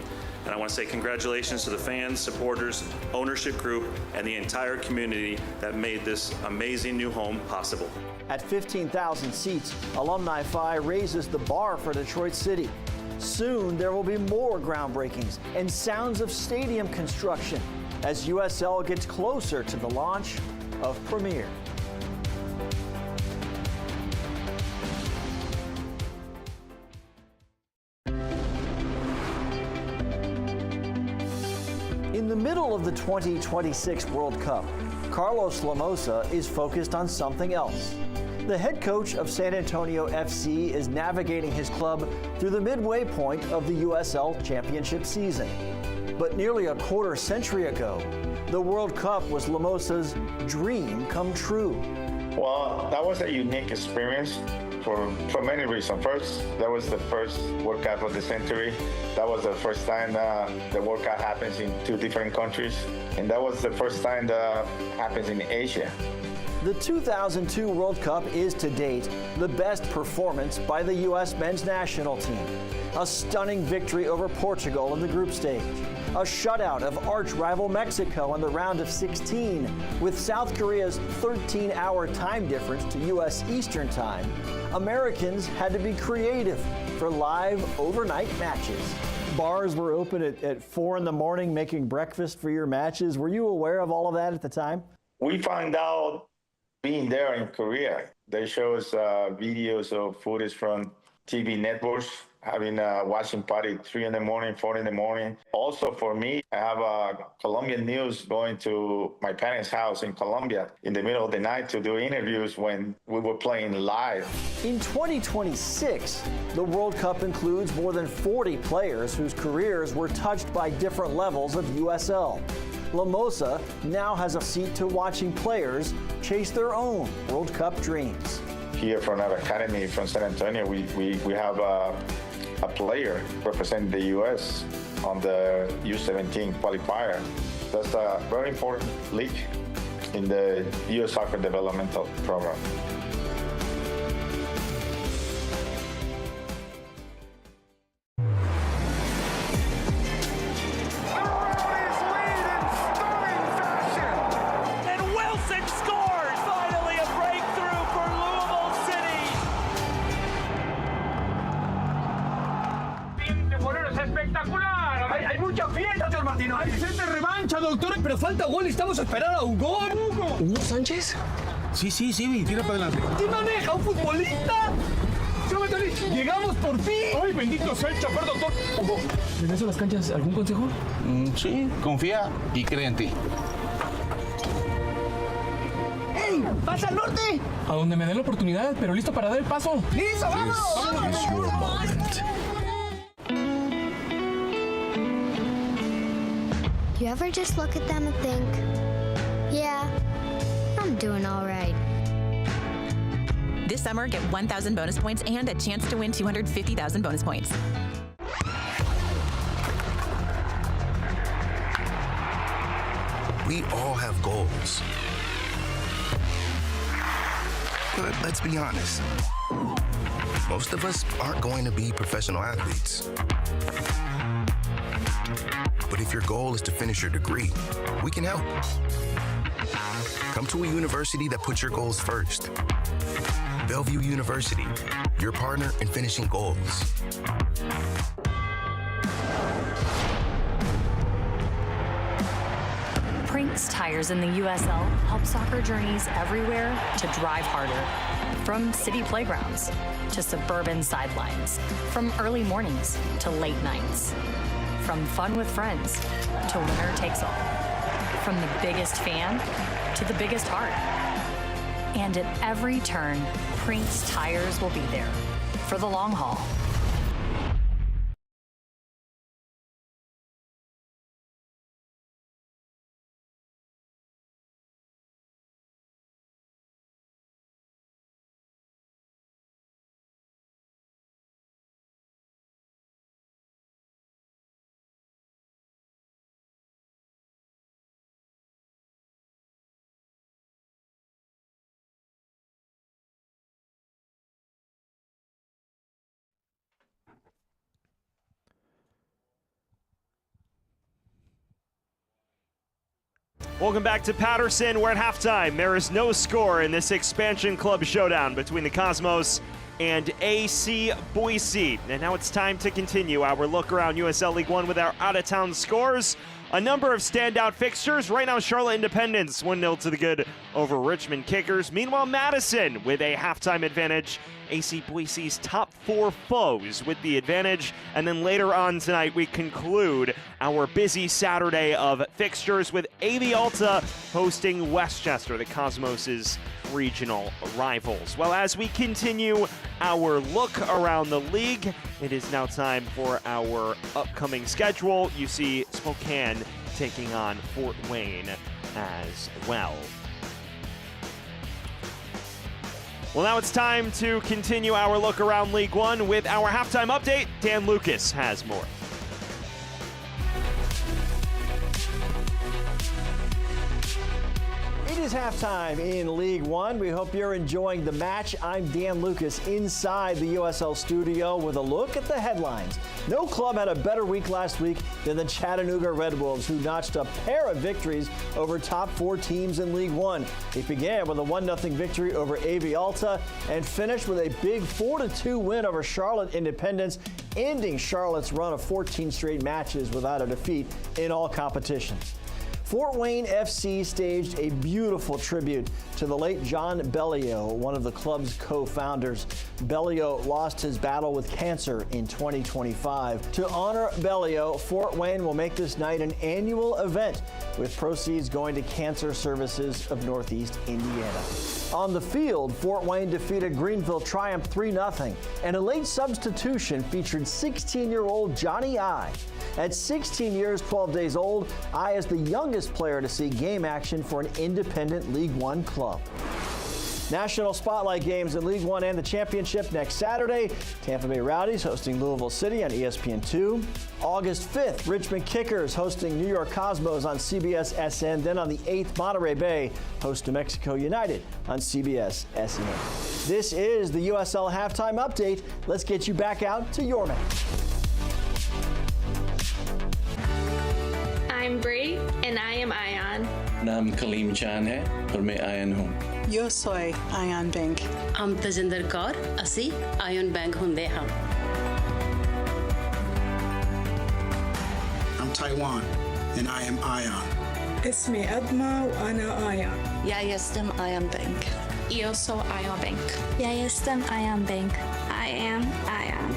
And I want to say congratulations to the fans, supporters, ownership group, and the entire community that made this amazing new home possible. At 15,000 seats, Alumni Fi raises the bar for Detroit City. Soon there will be more groundbreakings and sounds of stadium construction as USL gets closer to the launch of Premier. In the middle of the 2026 World Cup, Carlos Lamosa is focused on something else. The head coach of San Antonio FC is navigating his club through the midway point of the USL Championship season. But nearly a quarter century ago, the World Cup was Lamosa's dream come true. Well, that was a unique experience for many reasons. First, that was the first World Cup of the century. That was the first time the World Cup happens in 2 different countries. And that was the first time that happens in Asia. The 2002 World Cup is to date the best performance by the U.S. men's national team. A stunning victory over Portugal in the group stage. A shutout of arch rival Mexico in the round of 16, with South Korea's 13-hour time difference to U.S. Eastern Time. Americans had to be creative for live overnight matches. Bars were open at 4 in the morning making breakfast for your matches. Were you aware of all of that at the time? We found out being there in Korea. They show us videos of footage from TV networks, having a watching party 3 in the morning, 4 in the morning. Also for me, I have Colombian news going to my parents' house in Colombia in the middle of the night to do interviews when we were playing live. In 2026, the World Cup includes more than 40 players whose careers were touched by different levels of USL. Lamosa now has a seat to watching players chase their own World Cup dreams. Here from our academy from San Antonio, we have a player representing the U.S. on the U17 qualifier. That's a very important league in the U.S. Soccer Developmental Program. Pero falta gol, estamos a esperar a un gol. ¿Hugo Sánchez? Sí, tira para adelante. ¿Qué maneja un futbolista? ¡Llegamos por fin! ¡Ay, bendito sea el chapar, doctor! Hugo, ¿regreso a las canchas? ¿Algún consejo? Sí, confía y cree en ti. ¡Ey! ¡Pasa al norte! A donde me dé la oportunidad, pero listo para dar el paso. ¡Listo, vamos! You ever just look at them and think, yeah, I'm doing all right. This summer, get 1,000 bonus points and a chance to win 250,000 bonus points. We all have goals. But let's be honest, most of us aren't going to be professional athletes. But if your goal is to finish your degree, we can help. Come to a university that puts your goals first. Bellevue University, your partner in finishing goals. Prinks Tires in the USL help soccer journeys everywhere to drive harder. From city playgrounds to suburban sidelines, from early mornings to late nights. From fun with friends to winner takes all. From the biggest fan to the biggest heart. And at every turn, Prinks Tires will be there for the long haul. Welcome back to Patterson, where at halftime there is no score in this expansion club showdown between the Cosmos and AC Boise. And now it's time to continue our look around USL League One with our out-of-town scores. A number of standout fixtures. Right now, Charlotte Independence 1-0 to the good over Richmond Kickers. Meanwhile, Madison with a halftime advantage. AC Boise's top 4 foes with the advantage. And then later on tonight, we conclude our busy Saturday of fixtures with AV Alta hosting Westchester, the Cosmos' regional rivals. Well, as we continue our look around the league, it is now time for our upcoming schedule. You see Spokane taking on Fort Wayne as well. Well, now it's time to continue our look around League One with our halftime update. Dan Lucas has more. It is halftime in League One. We hope you're enjoying the match. I'm Dan Lucas inside the USL studio with a look at the headlines. No club had a better week last week than the Chattanooga Red Wolves, who notched a pair of victories over top 4 teams in League One. It began with a 1-0 victory over AV Alta and finished with a big 4-2 win over Charlotte Independence, ending Charlotte's run of 14 straight matches without a defeat in all competitions. Fort Wayne FC staged a beautiful tribute to the late John Bellio, one of the club's co-founders. Bellio lost his battle with cancer in 2025. To honor Bellio, Fort Wayne will make this night an annual event, with proceeds going to Cancer Services of Northeast Indiana. On the field, Fort Wayne defeated Greenville Triumph 3-0, and a late substitution featured 16-year-old Johnny I. At 16 years, 12 days old, I is the youngest player to see game action for an independent League One club. National Spotlight games in League One and the Championship next Saturday. Tampa Bay Rowdies hosting Louisville City on ESPN2. August 5th, Richmond Kickers hosting New York Cosmos on CBS SN. Then on the 8th, Monterey Bay hosts New Mexico United on CBS SN. This is the USL Halftime Update. Let's get you back out to your match. I'm Brie, and I am Ion. नाम कलीम चान है और मैं ion हूँ. Yo soy Ayan Bank. I'm Tajinder Kaur, ਅਸੀਂ ion bank ਹੁੰਦੇ ਹਾਂ. I'm Taiwan, and I am Ion. اسمي أدمى وأنا آيان. Ja jestem Ion Bank. Eu sou Ion Bank. Ja jestem Ion Bank. I am Ion.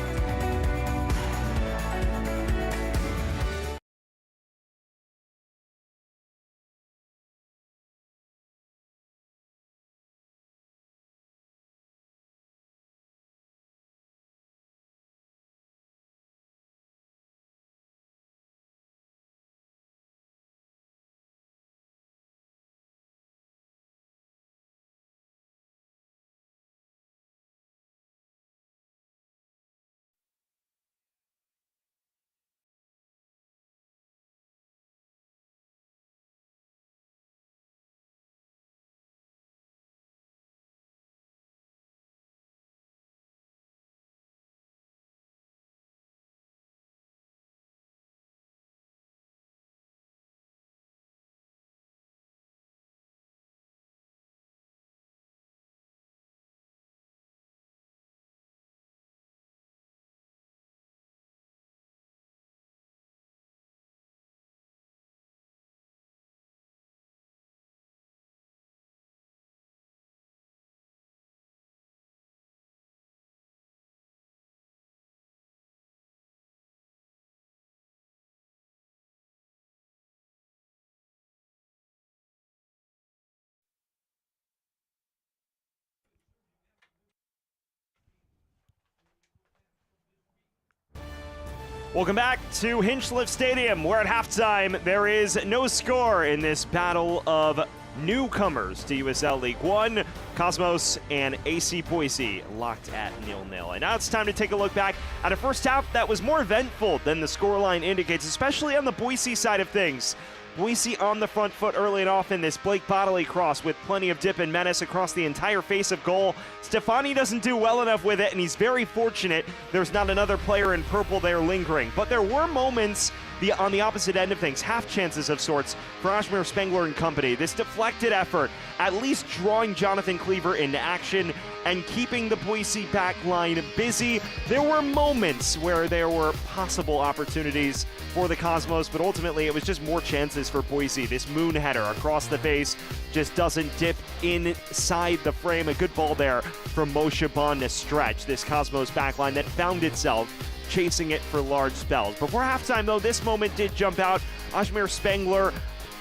Welcome back to Hinchliffe Stadium, where at halftime there is no score in this battle of newcomers to USL League One. Cosmos and AC Boise locked at 0-0. And now it's time to take a look back at a first half that was more eventful than the scoreline indicates, especially on the Boise side of things. Boise on the front foot early and often. This Blake Bodley cross with plenty of dip and menace across the entire face of goal. Stefani doesn't do well enough with it, and he's very fortunate there's not another player in purple there lingering. But there were moments on the opposite end of things, half chances of sorts for Ashmere Spengler and company. This deflected effort, at least drawing Jonathan Cleaver into action and keeping the Boise back line busy. There were moments where there were possible opportunities for the Cosmos, but ultimately it was just more chances for Boise. This moon header across the face just doesn't dip inside the frame. A good ball there from Moshe Bond to stretch this Cosmos backline that found itself chasing it for large spells. Before halftime, though, this moment did jump out. Ashmere Spengler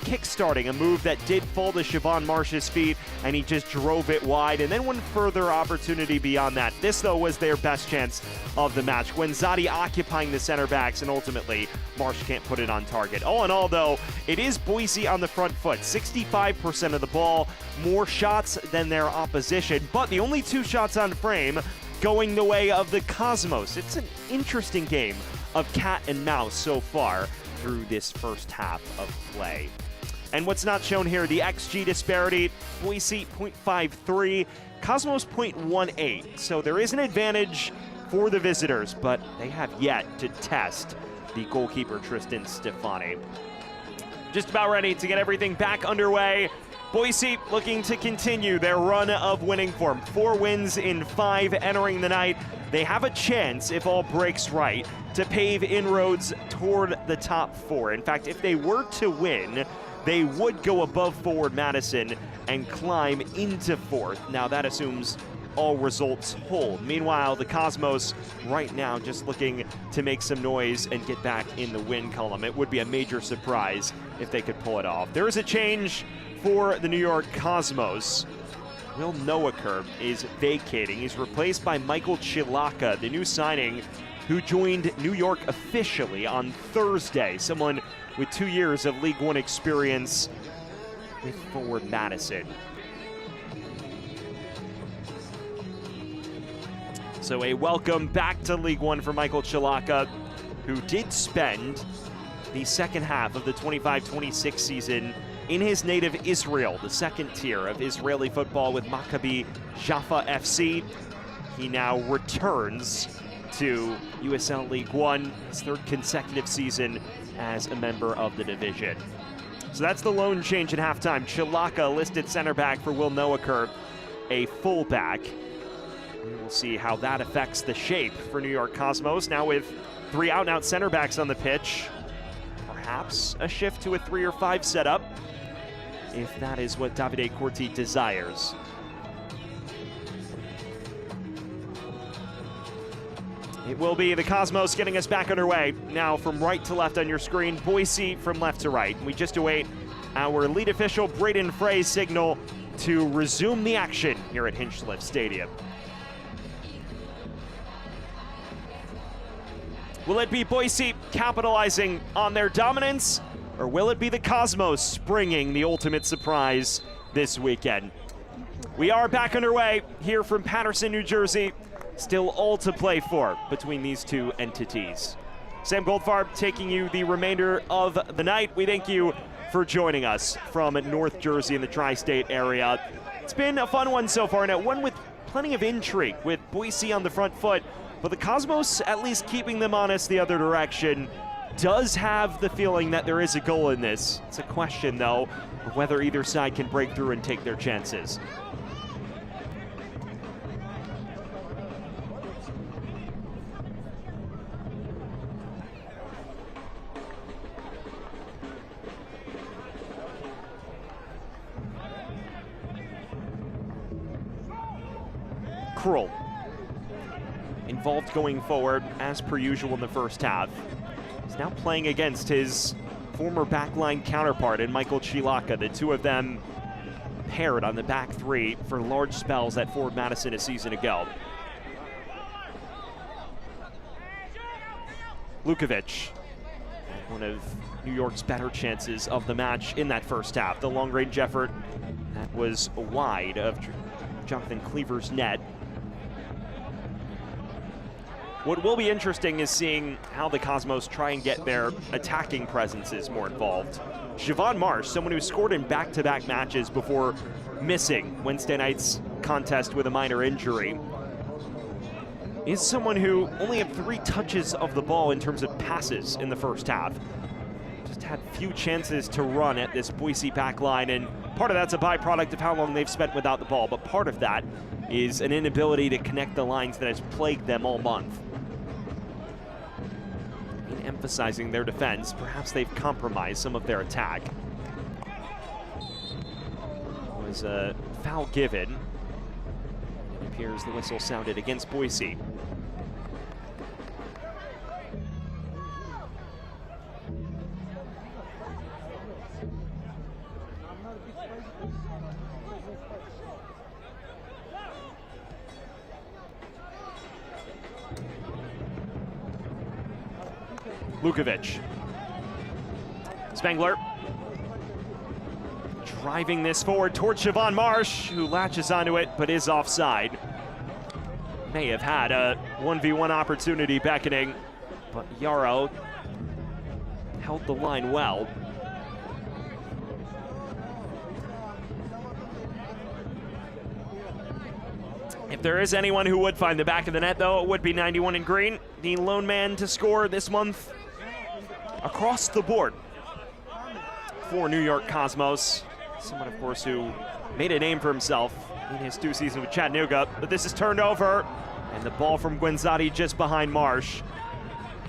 kick-starting a move that did fall to Siobhan Marsh's feet, and he just drove it wide. And then one further opportunity beyond that. This, though, was their best chance of the match. Gwenzati occupying the center backs, and ultimately Marsh can't put it on target. All in all, though, it is Boise on the front foot. 65% of the ball, more shots than their opposition, but the only 2 shots on frame going the way of the Cosmos. It's an interesting game of cat and mouse so far through this first half of play. And what's not shown here, the XG disparity, Boise 0.53, Cosmos 0.18. So there is an advantage for the visitors, but they have yet to test the goalkeeper Tristan Stefani. Just about ready to get everything back underway. Boise looking to continue their run of winning form. 4 wins in 5 entering the night. They have a chance, if all breaks right, to pave inroads toward the top 4. In fact, if they were to win, they would go above Forward Madison and climb into 4th. Now that assumes all results hold. Meanwhile, the Cosmos right now just looking to make some noise and get back in the win column. It would be a major surprise if they could pull it off. There is a change for the New York Cosmos. Will Noaker is vacating. He's replaced by Michael Chilaka, the new signing who joined New York officially on Thursday. Someone with 2 years of League One experience with Forward Madison. So a welcome back to League One for Michael Chilaka, who did spend the second half of the 25-26 season in his native Israel, the second tier of Israeli football with Maccabi Jaffa FC. He now returns to USL League One, his 3rd consecutive season as a member of the division. So that's the lone change at halftime. Chilaka listed center back for Will Noaker, a fullback. We will see how that affects the shape for New York Cosmos. Now with 3 out-and-out center backs on the pitch, perhaps a shift to a 3 or 5 setup, if that is what Davide Corti desires. It will be the Cosmos getting us back underway. Now from right to left on your screen, Boise from left to right. We just await our lead official, Braden Frey's signal to resume the action here at Hinchliffe Stadium. Will it be Boise capitalizing on their dominance, or will it be the Cosmos springing the ultimate surprise this weekend? We are back underway here from Paterson, New Jersey. Still all to play for between these 2 entities. Sam Goldfarb taking you the remainder of the night. We thank you for joining us from North Jersey in the tri-state area. It's been a fun one so far, and one with plenty of intrigue with Boise on the front foot, but the Cosmos at least keeping them honest the other direction. Does have the feeling that there is a goal in this. It's a question, though, of whether either side can break through and take their chances. Krull involved going forward as per usual in the first half. He's now playing against his former backline counterpart in Michael Chilaka. The 2 of them paired on the back 3 for large spells at Forward Madison a season ago. Lukovic, one of New York's better chances of the match in that first half. The long-range effort that was wide of Jonathan Cleaver's net. What will be interesting is seeing how the Cosmos try and get their attacking presences more involved. Siobhan Marsh, someone who scored in back-to-back matches before missing Wednesday night's contest with a minor injury, is someone who only had 3 touches of the ball in terms of passes in the first half. just had few chances to run at this Boise back line, and part of that's a byproduct of how long they've spent without the ball, but part of that is an inability to connect the lines that has plagued them all month. In emphasizing their defense, perhaps they've compromised some of their attack. It was a foul given. It appears the whistle sounded against Boise. Lukovic. Spengler driving this forward towards Siobhan Marsh, who latches onto it but is offside. May have had a 1v1 opportunity beckoning, but Yarrow held the line well. If there is anyone who would find the back of the net, though, it would be 91 in green, the lone man to score this month across the board for New York Cosmos. Someone, of course, who made a name for himself in his 2 seasons with Chattanooga. But this is turned over, and the ball from Guenzati just behind Marsh.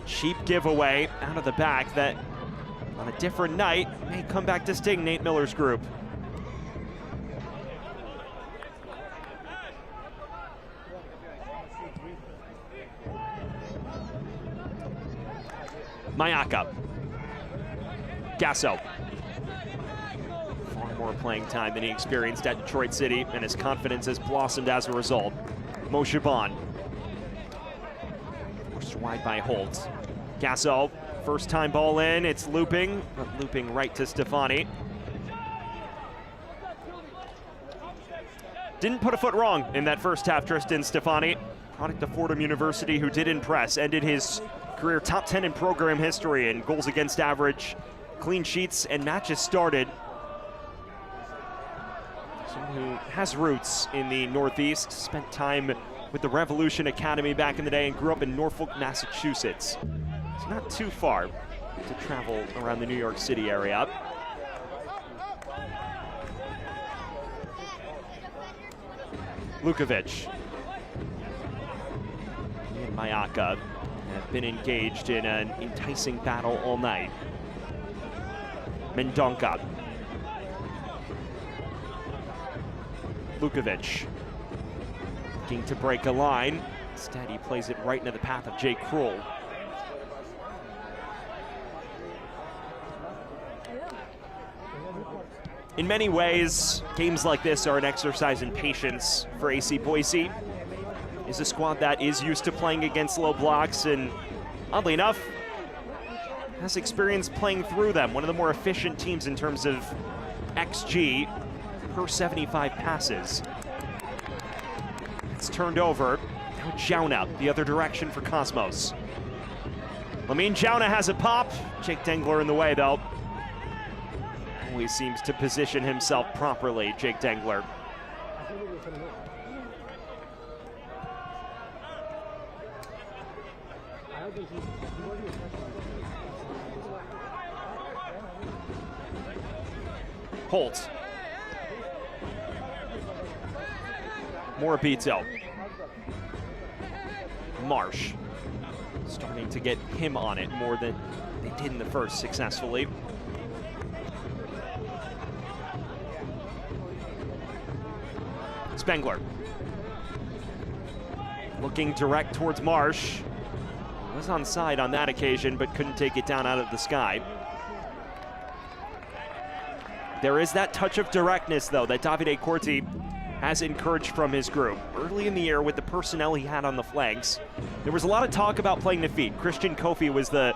Cheap giveaway out of the back that, on a different night, may come back to sting Nate Miller's group. Mayaka. Gasso. Far more playing time than he experienced at Detroit City, and his confidence has blossomed as a result. Mo Shaban. Forced wide by Holt. Gasso, first time ball in, it's looping, but looping right to Stefani. Didn't put a foot wrong in that first half, Tristan Stefani. Product of Fordham University, who did impress, ended his career top 10 in program history in goals against average, clean sheets, and matches started. Someone who has roots in the Northeast, spent time with the Revolution Academy back in the day, and grew up in Norfolk, Massachusetts. It's not too far to travel around the New York City area. Lukovic. And Mayaka have been engaged in an enticing battle all night. Mendonca. Lukovic looking to break a line. Instead, he plays it right into the path of Jay Krull. In many ways, games like this are an exercise in patience for AC Boise. Is a squad that is used to playing against low blocks, and oddly enough, has experience playing through them. One of the more efficient teams in terms of XG per 75 passes. It's turned over. Now Jauna, the other direction for Cosmos. Lamine Jauna has a pop. Jake Dengler in the way, though. Always seems to position himself properly, Jake Dengler. Holt. Morabito. Marsh. Starting to get him on it more than they did in the first successfully. Spengler. Looking direct towards Marsh. Was onside on that occasion, but couldn't take it down out of the sky. There is that touch of directness, though, that Davide Corti has encouraged from his group. Early in the year, with the personnel he had on the flanks, there was a lot of talk about playing the feet. Christian Kofi was the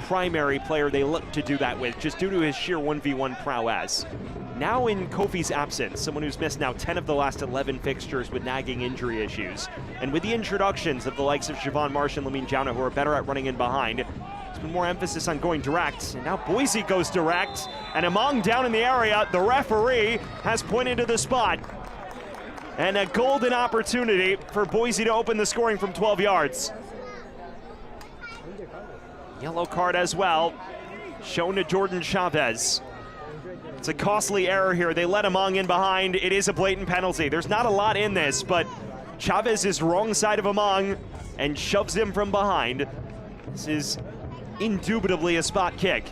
primary player they looked to do that with, just due to his sheer 1v1 prowess. Now in Kofi's absence, someone who's missed now 10 of the last 11 fixtures with nagging injury issues, and with the introductions of the likes of Siobhan Marsh and Lamine Jauna, who are better at running in behind, there's been more emphasis on going direct, and now Boise goes direct, and among down in the area, the referee has pointed to the spot. And a golden opportunity for Boise to open the scoring from 12 yards. Yellow card as well. shown to Jordan Chavez. It's a costly error here. They let Among in behind. It is a blatant penalty. There's not a lot in this, but Chavez is wrong side of Among and shoves him from behind. This is indubitably a spot kick.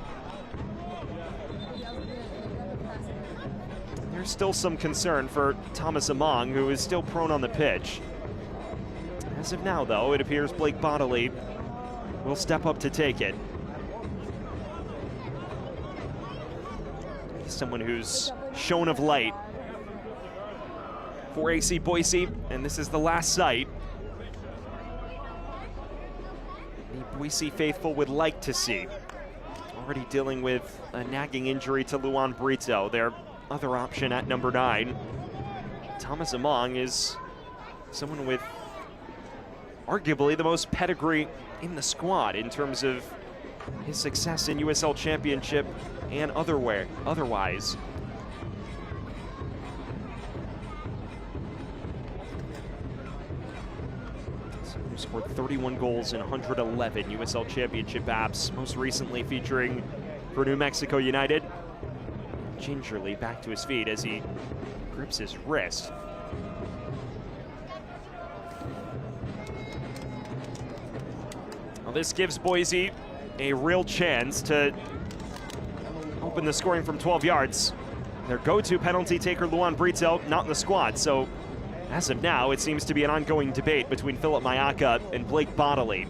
There's still some concern for Thomas Among, who is still prone on the pitch. As of now, though, it appears Blake Bodley will step up to take it. Someone who's shown of light for AC Boise, and this is the last sight the Boise faithful would like to see. Already dealing with a nagging injury to Luan Brito, their other option at number 9. Thomas Among is someone with arguably the most pedigree in the squad in terms of his success in USL Championship and otherwise. He scored 31 goals in 111 USL Championship apps, most recently featuring for New Mexico United. Gingerly back to his feet as he grips his wrist. Well, this gives Boise a real chance to open the scoring from 12 yards. Their go-to penalty taker, Luan Brito, not in the squad. So as of now, it seems to be an ongoing debate between Philip Mayaka and Blake Bodley.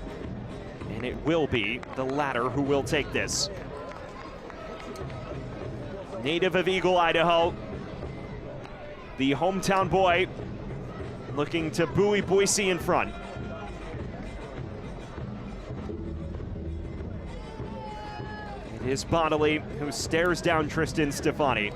And it will be the latter who will take this. Native of Eagle, Idaho, the hometown boy looking to buoy Boise in front. It is Bodley who stares down Tristan Stefani.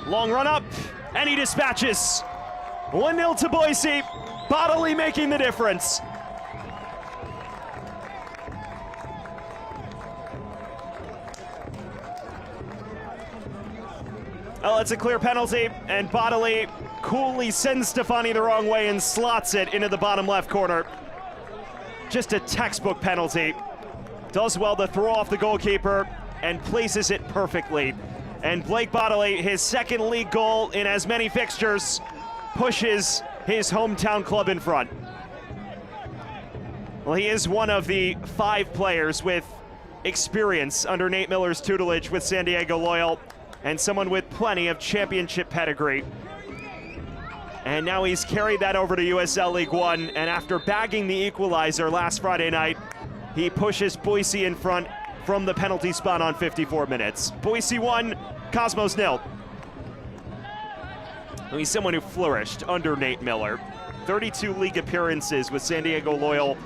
Long run up, and he dispatches. 1-0 to Boise. Bodley making the difference. Oh, it's a clear penalty, and Bodley coolly sends Stefani the wrong way and slots it into the bottom left corner. Just a textbook penalty. Does well to throw off the goalkeeper and places it perfectly. And Blake Bodley, his second league goal in as many fixtures, pushes his hometown club in front. Well, he is one of the 5 players with experience under Nate Miller's tutelage with San Diego Loyal, and someone with plenty of championship pedigree. And now he's carried that over to USL League One, and after bagging the equalizer last Friday night, he pushes Boise in front from the penalty spot on 54 minutes. Boise 1, Cosmos 0. He's someone who flourished under Nate Miller. 32 league appearances with San Diego Loyal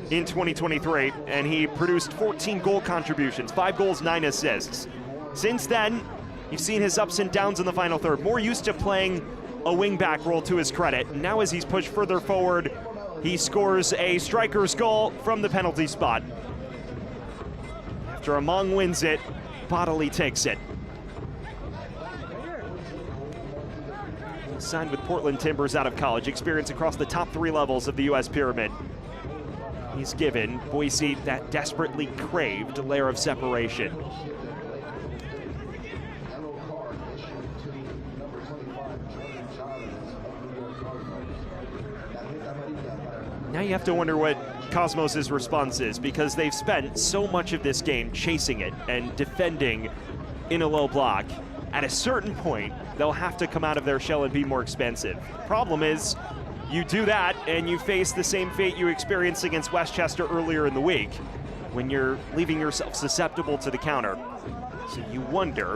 in 2023, and he produced 14 goal contributions, 5 goals, 9 assists. Since then, you've seen his ups and downs in the final third, more used to playing a wing-back role to his credit. Now as he's pushed further forward, he scores a striker's goal from the penalty spot. After Among wins it, Bodley takes it. He signed with Portland Timbers out of college, experience across the top 3 levels of the U.S. pyramid. He's given Boise that desperately craved layer of separation. Now you have to wonder what Cosmos' response is, because they've spent so much of this game chasing it and defending in a low block. At a certain point, they'll have to come out of their shell and be more expansive. Problem is, you do that and you face the same fate you experienced against Westchester earlier in the week, when you're leaving yourself susceptible to the counter. So you wonder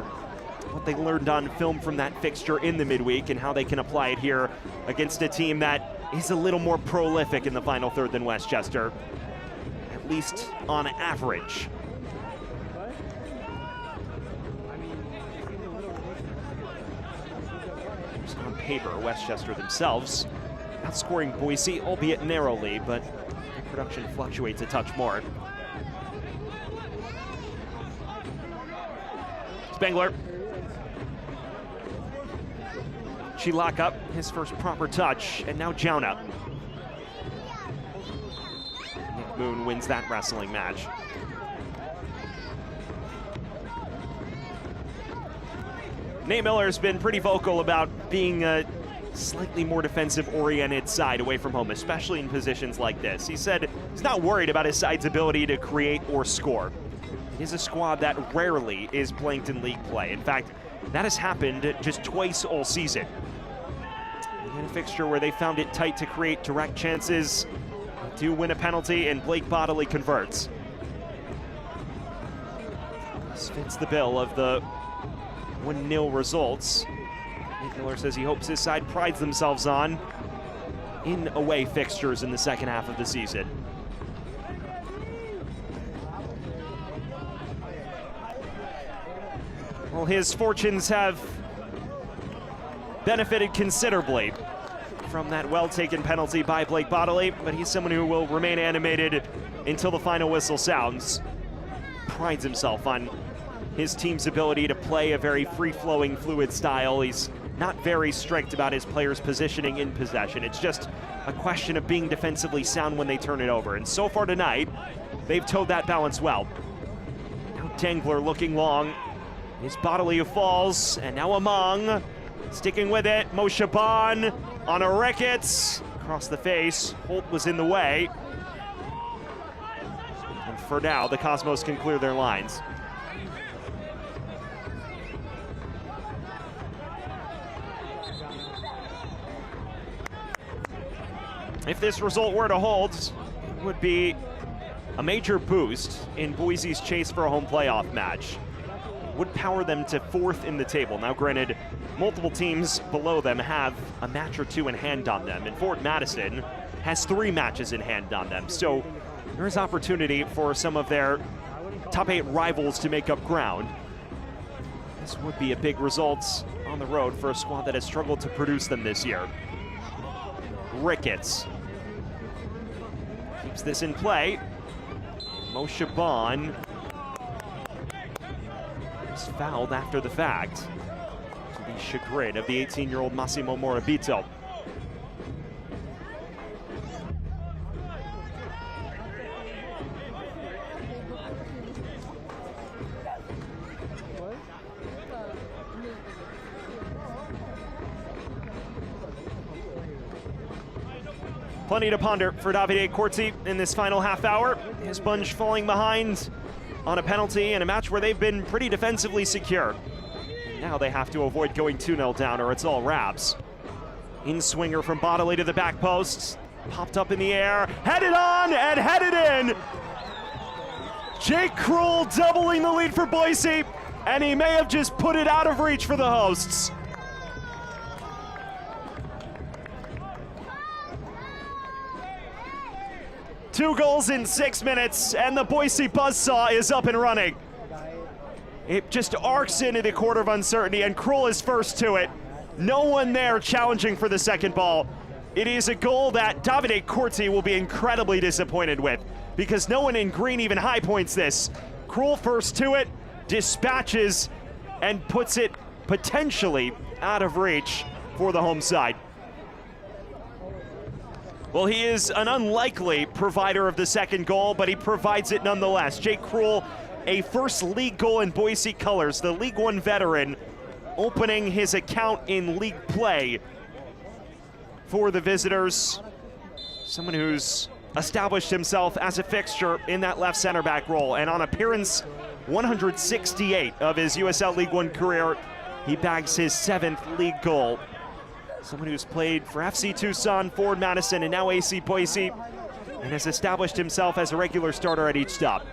what they learned on film from that fixture in the midweek and how they can apply it here against a team that is a little more prolific in the final third than Westchester, at least on average. Just on paper, Westchester themselves outscoring Boise, albeit narrowly, but their production fluctuates a touch more. Spengler. Chilaka, his first proper touch, and now Jauna. Nick Moon wins that wrestling match. Nate Miller's been pretty vocal about being a slightly more defensive-oriented side away from home, especially in positions like this. He said he's not worried about his side's ability to create or score. It is a squad that rarely is blanked in league play. In fact, that has happened just twice all season. In a fixture where they found it tight to create direct chances, they do win a penalty, and Blake Bodley converts. This fits the bill of the 1-0 results. Nate Miller says he hopes his side prides themselves on in away fixtures in the second half of the season. Well, his fortunes have benefited considerably from that well-taken penalty by Blake Bodley, but he's someone who will remain animated until the final whistle sounds. Prides himself on his team's ability to play a very free-flowing, fluid style. He's not very strict about his players' positioning in possession. It's just a question of being defensively sound when they turn it over. And so far tonight, they've towed that balance well. Now Dengler looking long. It's Bodley who falls, and now Among sticking with it. Moshe Ban on a Ricketts across the face. Holt was in the way. And for now, the Cosmos can clear their lines. If this result were to hold, it would be a major boost in Boise's chase for a home playoff match. It would power them to 4th in the table. Now granted, multiple teams below them have a match or two in hand on them, and Fort Madison has 3 matches in hand on them. So there's opportunity for some of their top 8 rivals to make up ground. This would be a big result on the road for a squad that has struggled to produce them this year. Ricketts keeps this in play. Moshe Ban is fouled after the fact, to the chagrin of the 18-year-old Massimo Morabito. Plenty to ponder for Davide Corti in this final half hour. His bunch falling behind on a penalty in a match where they've been pretty defensively secure. Now they have to avoid going 2-0 down or it's all wraps. In-swinger from Bodley to the back post. Popped up in the air, headed on and headed in. Jake Krull doubling the lead for Boise, and he may have just put it out of reach for the hosts. Two goals in 6 minutes, and the Boise buzzsaw is up and running. It just arcs into the quarter of uncertainty, and Krull is first to it. No one there challenging for the second ball. It is a goal that Davide Corti will be incredibly disappointed with, because no one in green even high points this. Krull first to it, dispatches, and puts it potentially out of reach for the home side. Well, he is an unlikely provider of the second goal, but he provides it nonetheless. Jake Krull, a first league goal in Boise colors, the League One veteran, opening his account in league play for the visitors. Someone who's established himself as a fixture in that left center back role. And on appearance 168 of his USL League One career, he bags his 7th league goal. Someone who's played for FC Tucson, Ford Madison, and now AC Boise, and has established himself as a regular starter at each stop.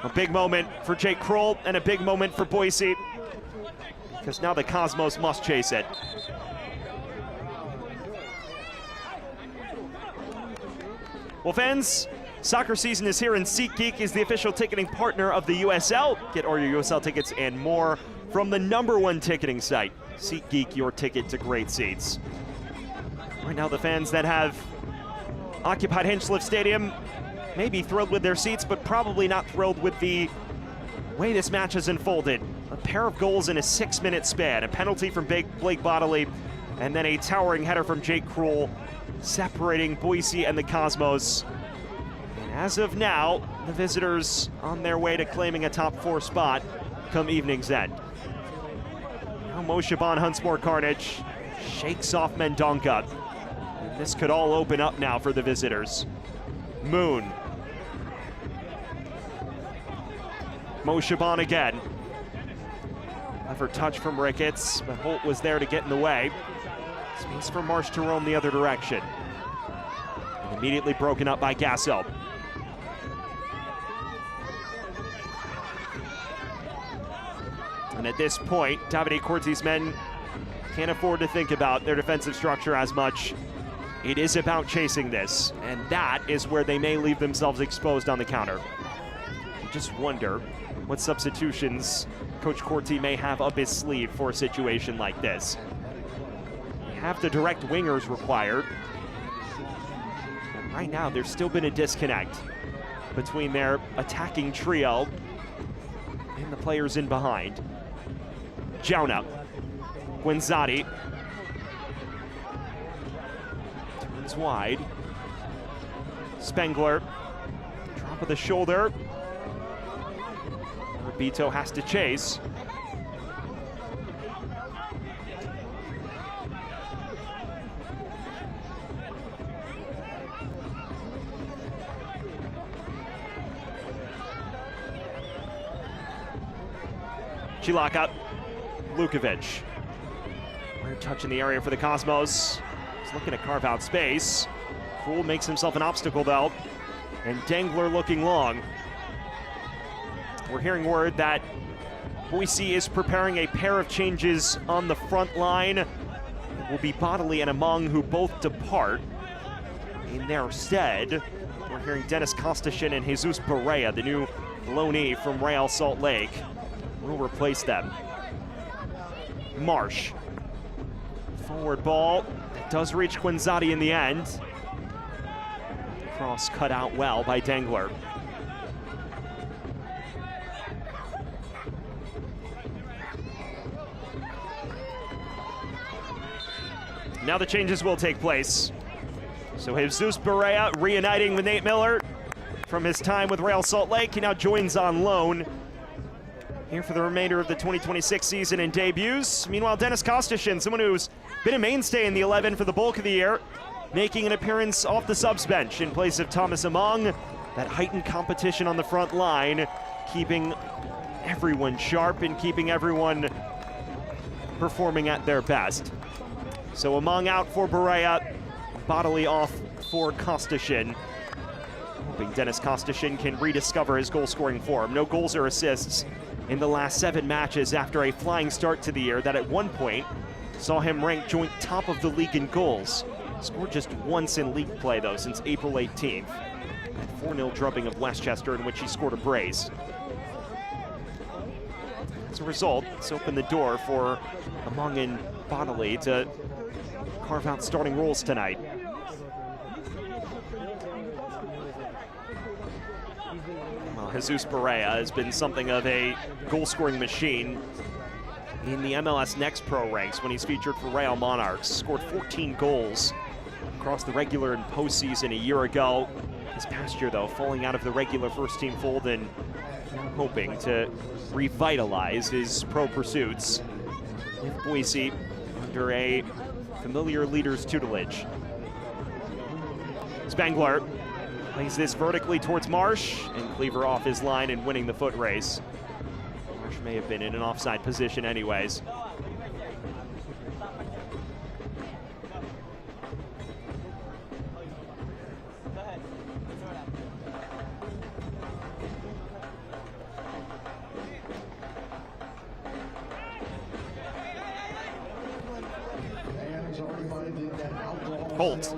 A big moment for Jake Krull and a big moment for Boise, because now the Cosmos must chase it. Well, fans, soccer season is here, and SeatGeek is the official ticketing partner of the USL. Get all your USL tickets and more from the #1 ticketing site. SeatGeek, your ticket to great seats. Right now, the fans that have occupied Hinchliffe Stadium maybe thrilled with their seats, but probably not thrilled with the way this match has unfolded. A pair of goals in a 6-minute span, a penalty from Blake Bodley, and then a towering header from Jake Krul, separating Boise and the Cosmos. And as of now, the visitors on their way to claiming a top 4 spot come evening's end. Now Mo Shaban hunts more carnage, shakes off Mendonca. And this could all open up now for the visitors. Moon. Mo Shaban again. Clever touch from Ricketts, but Holt was there to get in the way. Space for Marsh to roam the other direction. And immediately broken up by Gasso. And at this point, Davide Corti's men can't afford to think about their defensive structure as much. It is about chasing this, and that is where they may leave themselves exposed on the counter. You just wonder what substitutions Coach Corti may have up his sleeve for a situation like this. You have the direct wingers required. And right now, there's still been a disconnect between their attacking trio and the players in behind. Jauna, Guenzati, turns wide. Spengler, drop of the shoulder. Rabito has to chase. Chilaka, Lukovic. Weird touch in the area for the Cosmos. He's looking to carve out space. Krul makes himself an obstacle though. And Dangler looking long. We're hearing word that Boise is preparing a pair of changes on the front line. It will be Bodley and Among who both depart. In their stead, we're hearing Dennis Kostashin and Jesus Barea, the new loanee from Real Salt Lake, will replace them. Marsh. Forward ball. That does reach Guenzati in the end. Cross cut out well by Dangler. Now the changes will take place. So Jesus Barea reuniting with Nate Miller from his time with Real Salt Lake. He now joins on loan here for the remainder of the 2026 season and debuts. Meanwhile, Dennis Kostashin, someone who's been a mainstay in the 11 for the bulk of the year, making an appearance off the subs bench in place of Thomas Among. That heightened competition on the front line, keeping everyone sharp and keeping everyone performing at their best. So Among out for Barea, Bodley off for Kostashin. Hoping Dennis Kostashin can rediscover his goal-scoring form. No goals or assists in the last 7 matches after a flying start to the year that at one point saw him ranked joint top of the league in goals. Scored just once in league play though since April 18th. A 4-0 drubbing of Westchester in which he scored a brace. As a result, it's opened the door for Among and Bodley to carve out starting roles tonight. Well, Jesus Barea has been something of a goal-scoring machine in the MLS Next Pro ranks when he's featured for Real Monarchs. Scored 14 goals across the regular and postseason a year ago. This past year, though, falling out of the regular first-team fold and hoping to revitalize his pro pursuits with Boise under a familiar leader's tutelage. Spengler plays this vertically towards Marsh, and Cleaver off his line and winning the foot race. Marsh may have been in an offside position anyways. Holt.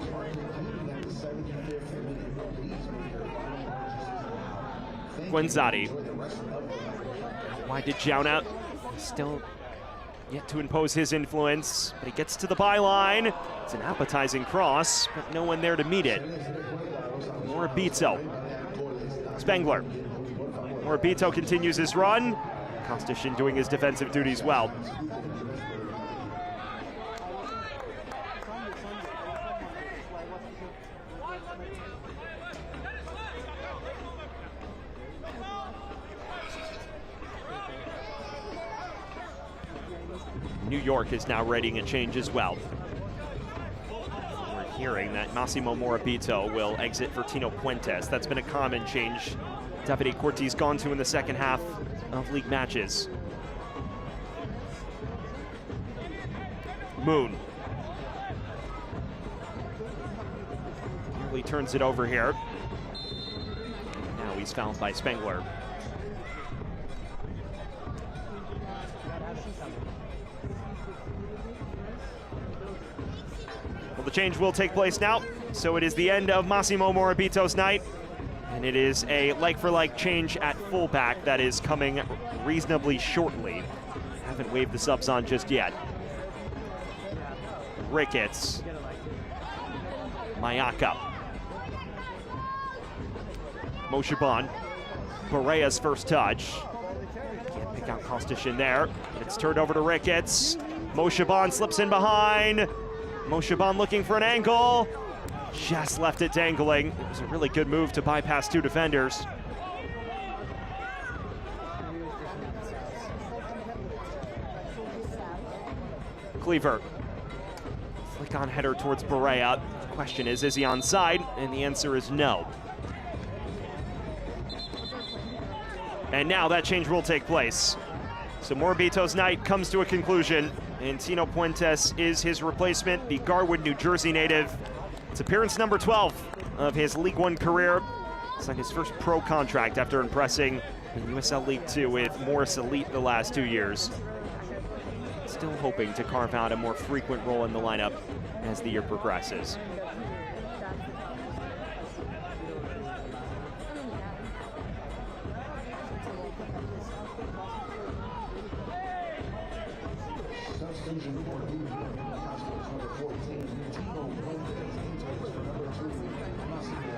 Guenzati. Wide to Jauna. Still yet to impose his influence, but he gets to the byline. It's an appetizing cross, but no one there to meet it. Morabito. Spengler. Morabito continues his run. Kostishin doing his defensive duties well. New York is now readying a change as well. We're hearing that Massimo Morabito will exit for Tino Puentes. That's been a common change Davide Corti's gone to in the second half of league matches. Moon. Nearly turns it over here. Now he's fouled by Spengler. Well, the change will take place now, so it is the end of Massimo Morabito's night, and it is a like-for-like change at fullback that is coming reasonably shortly. Haven't waved the subs on just yet. Ricketts. Mayaka. Moshaban. Barea's first touch. Can't pick out Kostishin there. It's turned over to Ricketts. Moshaban slips in behind. Moshaban looking for an angle. Just left it dangling. It was a really good move to bypass two defenders. Cleaver. Flick on header towards Barea. The question is he onside? And the answer is no. And now that change will take place. So Morabito's night comes to a conclusion, and Tino Puentes is his replacement, the Garwood, New Jersey native. It's appearance number 12 of his League One career. It's like his first pro contract after impressing in USL League Two with Morris Elite the last 2 years. Still hoping to carve out a more frequent role in the lineup as the year progresses.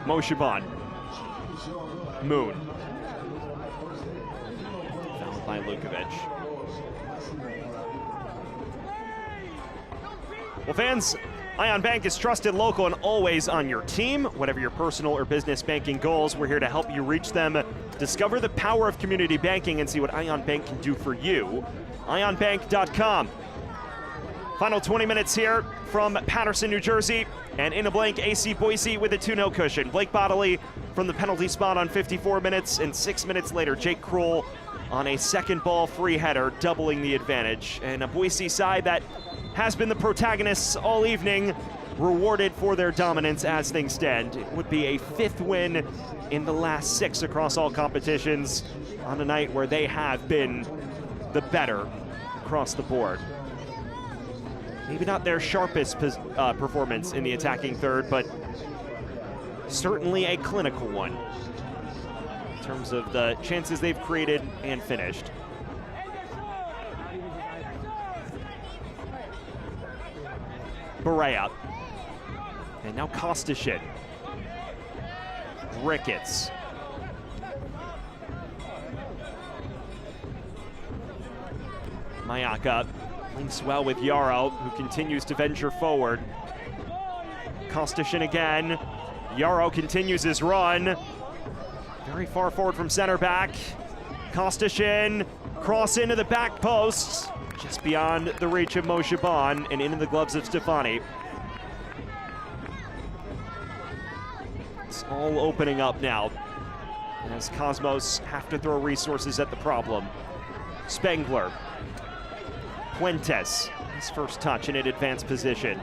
Moshaban. Moon. Fouled by Lukovic. Well, fans, Ion Bank is trusted, local, and always on your team. Whatever your personal or business banking goals, we're here to help you reach them. Discover the power of community banking and see what Ion Bank can do for you. IonBank.com. Final 20 minutes here from Paterson, New Jersey, and in a blank, AC Boise with a 2-0 cushion. Blake Bodley from the penalty spot on 54 minutes, and 6 minutes later, Jake Kroll on a second ball free header, doubling the advantage. And a Boise side that has been the protagonists all evening, rewarded for their dominance as things stand. It would be a 5th win in the last 6 across all competitions on a night where they have been the better across the board. Maybe not their sharpest performance in the attacking third, but certainly a clinical one in terms of the chances they've created and finished. Barea. And now Kostishin. Ricketts. Mayaka links well with Yarrow, who continues to venture forward. Kostishin again. Yarrow continues his run. Very far forward from center back. Kostishin, cross into the back post, just beyond the reach of Moshaban and into the gloves of Stefani. It's all opening up now as Cosmos have to throw resources at the problem. Spengler. Puentes, his first touch in an advanced position.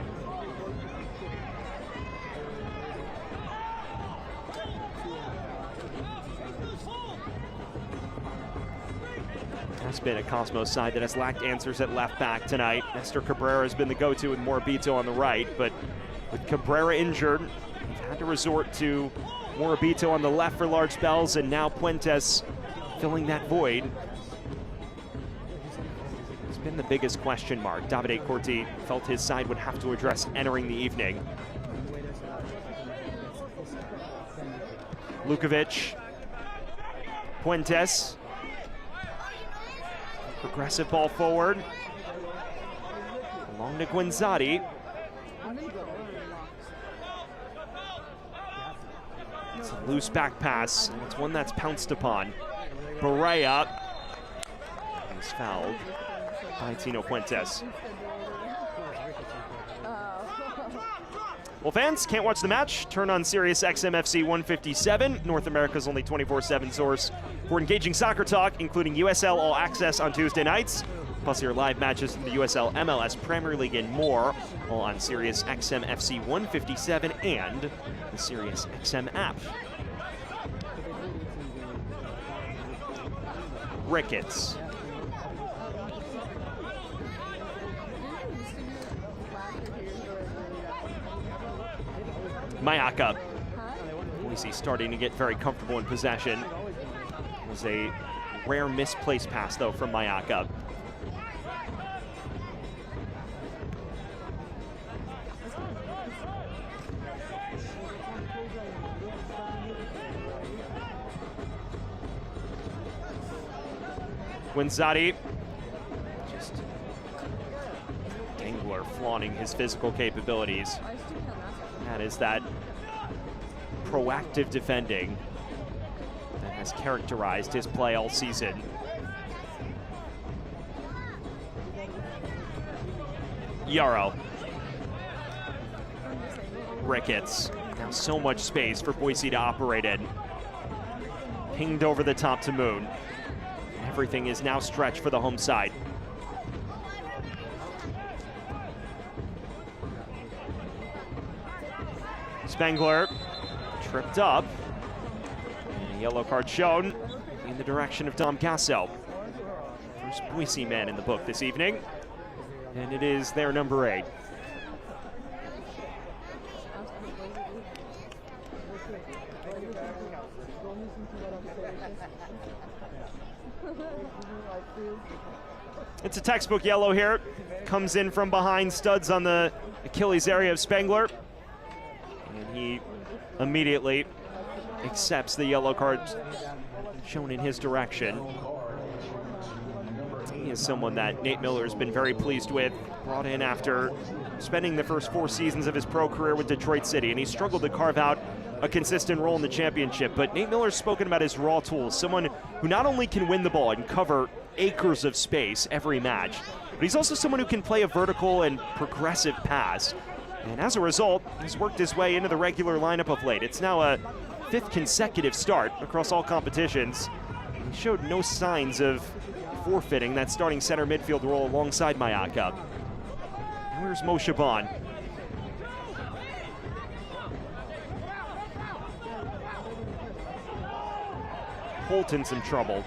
Has been a Cosmos side that has lacked answers at left back tonight. Nestor Cabrera has been the go-to with Morabito on the right, but with Cabrera injured, they've had to resort to Morabito on the left for large spells, and now Puentes filling that void. Been the biggest question mark Davide Corti felt his side would have to address entering the evening. Lukovic, Puentes. Progressive ball forward. Along to Guenzati. It's a loose back pass. It's one that's pounced upon. Berea is fouled by Tino Puentes. Well, fans, can't watch the match? Turn on Sirius XM FC 157, North America's only 24/7 source for engaging soccer talk, including USL All Access on Tuesday nights, plus your live matches from the USL, MLS, Premier League, and more, all on Sirius XM FC 157 and the Sirius XM app. Ricketts. Mayaka. Boise starting to get very comfortable in possession. It was a rare misplaced pass, though, from Mayaka. Guenzati. Just Gangler flaunting his physical capabilities. That is that proactive defending that has characterized his play all season. Yarrow. Ricketts. Now so much space for Boise to operate in. Pinged over the top to Moon. Everything is now stretched for the home side. Spengler tripped up. And a yellow card shown in the direction of Dom Gasso. First Boise man in the book this evening. And it is their number 8. It's a textbook yellow here. Comes in from behind, studs on the Achilles area of Spengler. And he immediately accepts the yellow card shown in his direction. He is someone that Nate Miller has been very pleased with. Brought in after spending the first 4 seasons of his pro career with Detroit City, and he struggled to carve out a consistent role in the championship. But Nate Miller's spoken about his raw tools, someone who not only can win the ball and cover acres of space every match, but he's also someone who can play a vertical and progressive pass. And as a result, he's worked his way into the regular lineup of late. It's now a 5th consecutive start across all competitions. He showed no signs of forfeiting that starting center midfield role alongside Mayaka. Where's Mo Shaban? Holt in some trouble.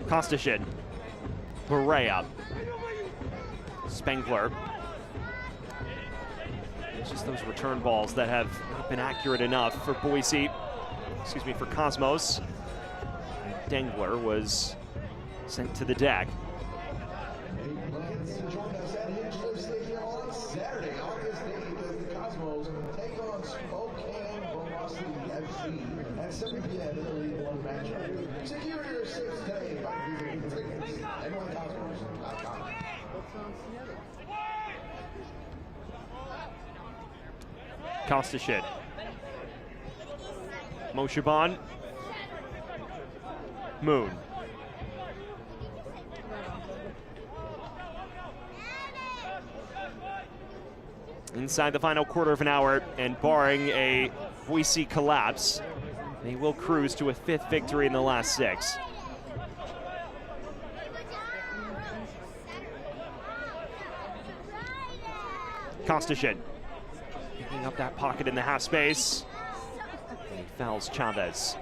Kostashin. Berea. Spengler. It's just those return balls that have not been accurate enough for Boise, for Cosmos. Dengler was sent to the deck. Saturday, August 8th, the Cosmos take on Spokane Boise FC at 7 p.m. in the League One matchup. Secure your seats today by visiting tickets at NYCosmos.com. Kostashin. Mo Shaban. Moon. Inside the final quarter of an hour, and barring a Boise collapse, they will cruise to a 5th victory in the last 6. Kostashin picking up that pocket in the half space, and he fouls Chavez.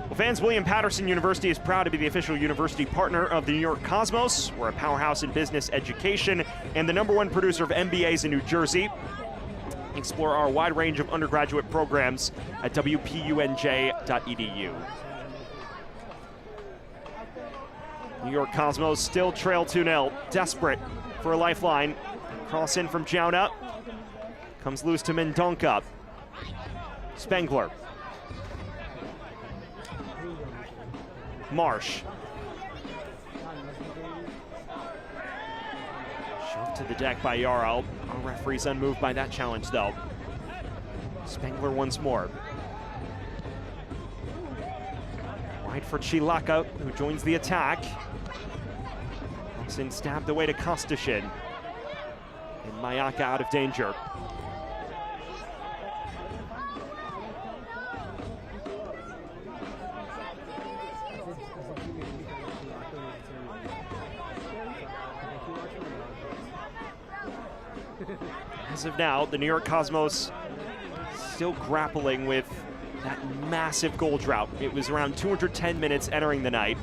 Well, fans, William Patterson University is proud to be the official university partner of the New York Cosmos. We're a powerhouse in business education and the #1 producer of MBAs in New Jersey. Explore our wide range of undergraduate programs at WPUNJ.edu. New York Cosmos still trail 2-0, desperate for a lifeline. Cross in from Jauna. Comes loose to Mendonca. Spengler. Marsh. Shoved to the deck by Yarrow. Our referee's unmoved by that challenge, though. Spengler once more. Wide for Chilaka, who joins the attack. Crossing stabbed away to Kostashin. And Mayaka out of danger. As of now, the New York Cosmos still grappling with that massive goal drought. It was around 210 minutes entering the night.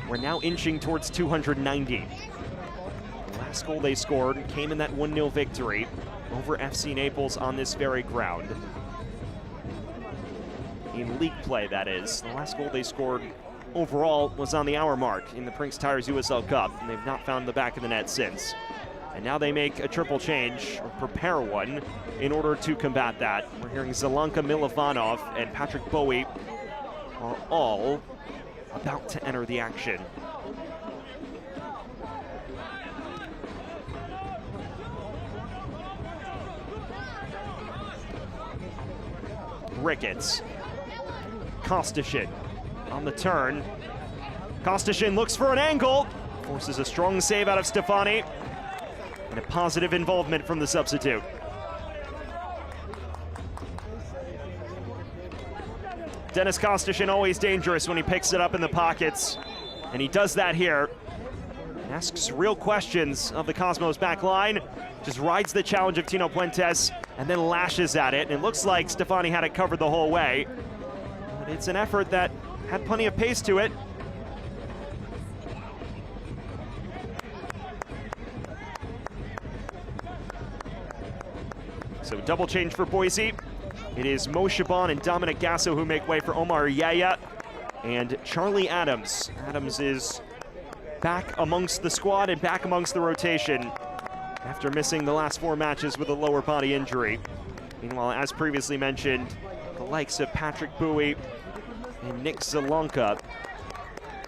We're now inching towards 290. The last goal they scored came in that 1-0 victory over FC Naples on this very ground. In league play, that is. The last goal they scored overall was on the hour mark in the Prinks Tires USL Cup, and they've not found the back of the net since. And now they make a triple change, or prepare one, in order to combat that. We're hearing Zelenka, Milovanov, and Patrick Bowie are all about to enter the action. Ricketts. Kostashin on the turn. Kostashin looks for an angle, forces a strong save out of Stefani. And a positive involvement from the substitute. Dennis Kostashin always dangerous when he picks it up in the pockets, and he does that here. Asks real questions of the Cosmos back line, just rides the challenge of Tino Puentes, and then lashes at it. And it looks like Stefani had it covered the whole way. But it's an effort that had plenty of pace to it. So double change for Boise. It is Mo Shaban and Dominic Gasso who make way for Omar Yaya and Charlie Adams. Adams is back amongst the squad and back amongst the rotation after missing the last 4 matches with a lower body injury. Meanwhile, as previously mentioned, the likes of Patrick Bowie and Nick Zelenka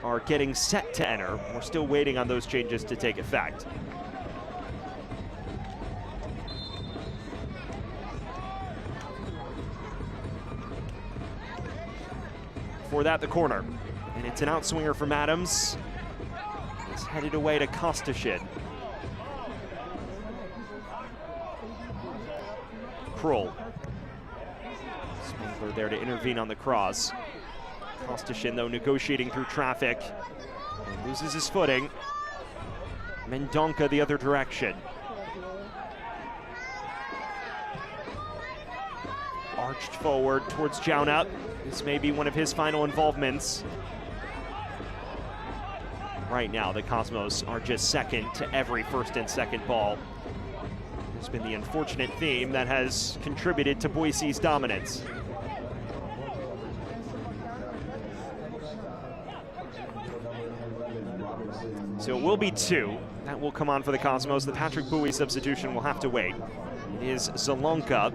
are getting set to enter. We're still waiting on those changes to take effect. For that, the corner. And it's an outswinger from Adams. It's headed away to Kostashin. Krull. Spengler there to intervene on the cross. Kostashin, though, negotiating through traffic. And loses his footing. Mendonca the other direction. Arched forward towards Jauna. This may be one of his final involvements. Right now, the Cosmos are just second to every first and second ball. It's been the unfortunate theme that has contributed to Boise's dominance. So it will be 2. That will come on for the Cosmos. The Patrick Bowie substitution will have to wait. It is Zelenka.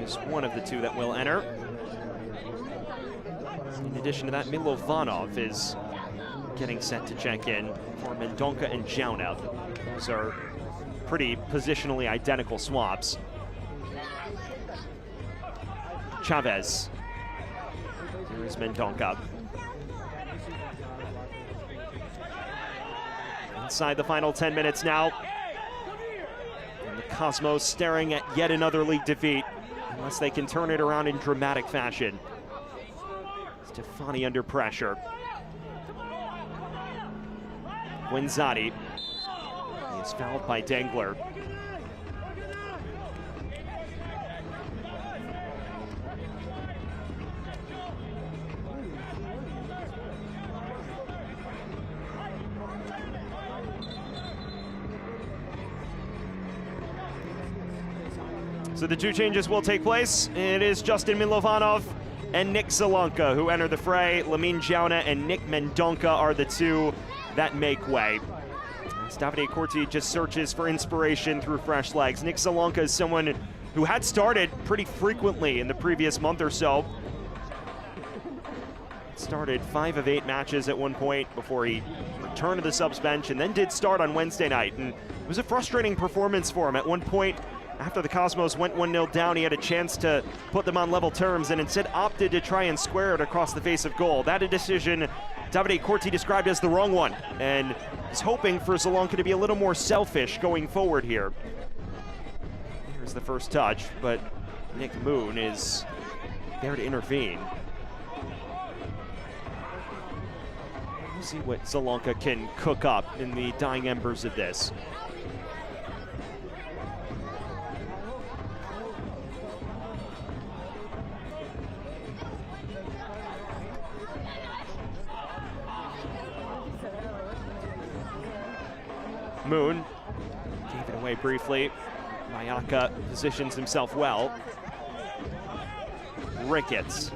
Is one of the 2 that will enter. In addition to that, Milovanov is getting set to check in for Mendonca and Jauna. Those are pretty positionally identical swaps. Chavez. Here is Mendonca. Inside the final 10 minutes now. And the Cosmos staring at yet another league defeat, unless they can turn it around in dramatic fashion. Stefani under pressure. Guenzati. He is fouled by Dangler. So the 2 changes will take place. It is Justin Milovanov and Nick Zalonka, who enter the fray. Lamin Jauna and Nick Mendonca are the two that make way. As Davide Corti just searches for inspiration through fresh legs. Nick Zalonka is someone who had started pretty frequently in the previous month or so. Started 5 of 8 matches at one point before he returned to the subs bench and then did start on Wednesday night. And it was a frustrating performance for him. At one point, after the Cosmos went 1-0 down, he had a chance to put them on level terms and instead opted to try and square it across the face of goal. That a decision Davide Corti described as the wrong one, and is hoping for Zalonka to be a little more selfish going forward here. Here's the first touch, but Nick Moon is there to intervene. We'll see what Zalonka can cook up in the dying embers of this. Moon gave it away briefly. Mayaka positions himself well. Ricketts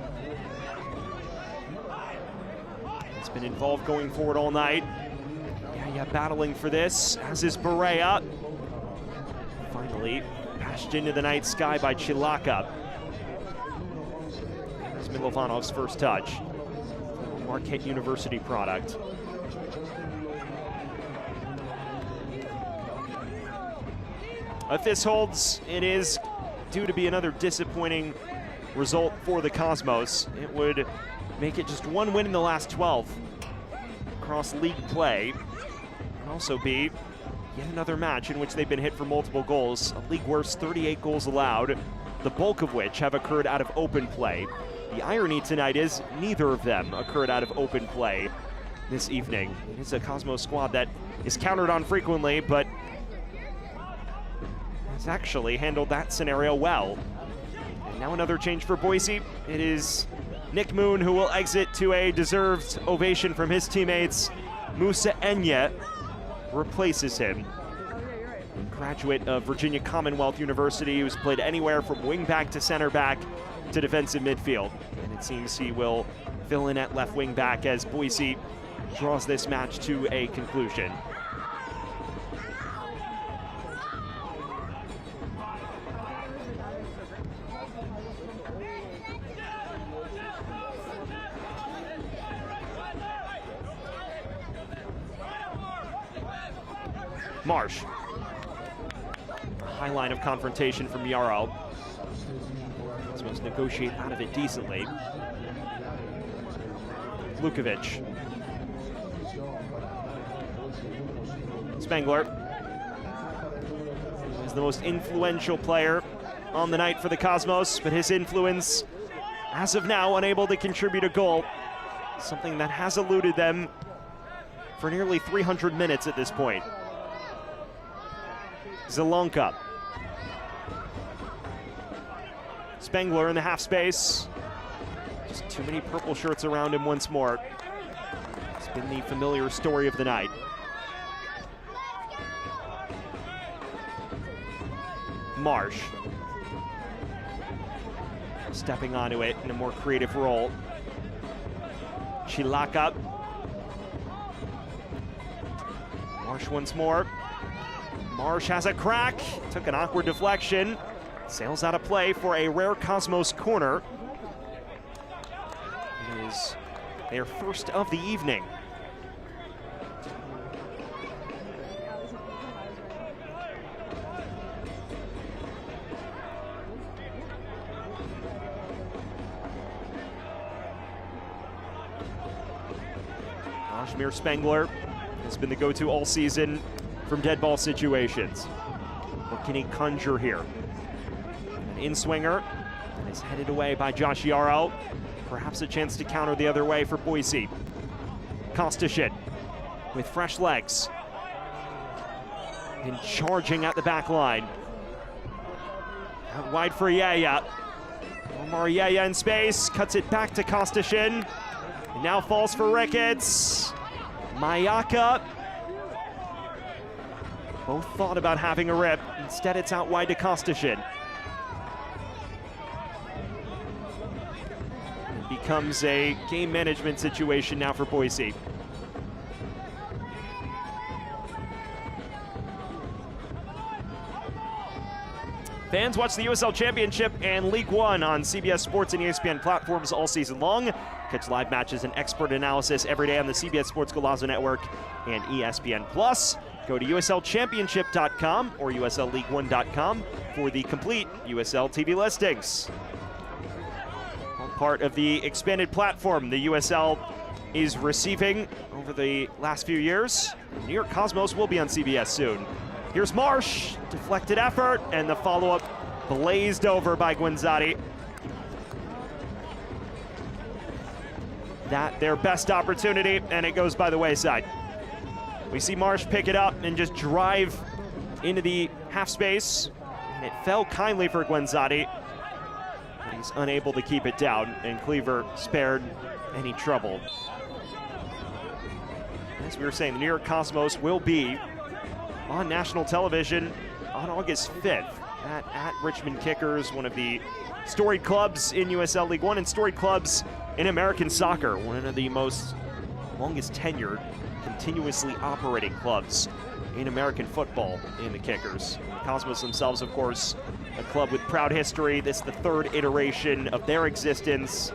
has been involved going forward all night. Yeah, battling for this, as is Berea. Finally patched into the night sky by Chilaka. There's Milovanov's first touch. Marquette University product. If this holds, it is due to be another disappointing result for the Cosmos. It would make it just 1 win in the last 12 across league play. And also be yet another match in which they've been hit for multiple goals. A league worst 38 goals allowed, the bulk of which have occurred out of open play. The irony tonight is neither of them occurred out of open play this evening. It is a Cosmos squad that is countered on frequently, but has actually handled that scenario well. And now another change for Boise. It is Nick Moon who will exit to a deserved ovation from his teammates. Musa Enye replaces him. Graduate of Virginia Commonwealth University, who's played anywhere from wing back to center back to defensive midfield. And it seems he will fill in at left wing back as Boise draws this match to a conclusion. Marsh. High line of confrontation from Yarrow. Supposed to negotiate out of it decently. Lukovic. Spengler is the most influential player on the night for the Cosmos, but his influence, as of now, unable to contribute a goal. Something that has eluded them for nearly 300 minutes at this point. Zalonka. Spengler in the half space. Just too many purple shirts around him once more. It's been the familiar story of the night. Marsh. Stepping onto it in a more creative role. Chilaka. Marsh once more. Marsh has a crack, took an awkward deflection, sails out of play for a rare Cosmos corner. It is their first of the evening. Ashmir Spengler has been the go-to all season from dead ball situations. What can he conjure here? An in-swinger is headed away by Josh Yarrow. Perhaps a chance to counter the other way for Boise. Kostashin with fresh legs. And charging at the back line. Out wide for Yaya. Omar Yaya in space, cuts it back to Kostashin. And now falls for Ricketts. Mayaka. Both thought about having a rip. Instead, it's out wide to Kostashin. becomes a game management situation now for Boise. Fans watch the USL Championship and League One on CBS Sports and ESPN platforms all season long. Catch live matches and expert analysis every day on the CBS Sports Golazo Network and ESPN+. Go to USLChampionship.com or USLLeague1.com for the complete USL TV listings. All part of the expanded platform the USL is receiving over the last few years. New York Cosmos will be on CBS soon. Here's Marsh, deflected effort, and the follow-up blazed over by Guenzati. That their best opportunity, and it goes by the wayside. We see Marsh pick it up and just drive into the half space, and it fell kindly for Guenzati, but he's unable to keep it down, and Cleaver spared any trouble. As we were saying, the New York Cosmos will be on national television on August 5th at Richmond Kickers, one of the storied clubs in USL League One and storied clubs in American soccer, one of the longest tenured, continuously operating clubs in American football in the Kickers. The Cosmos themselves, of course, a club with proud history. This is the third iteration of their existence.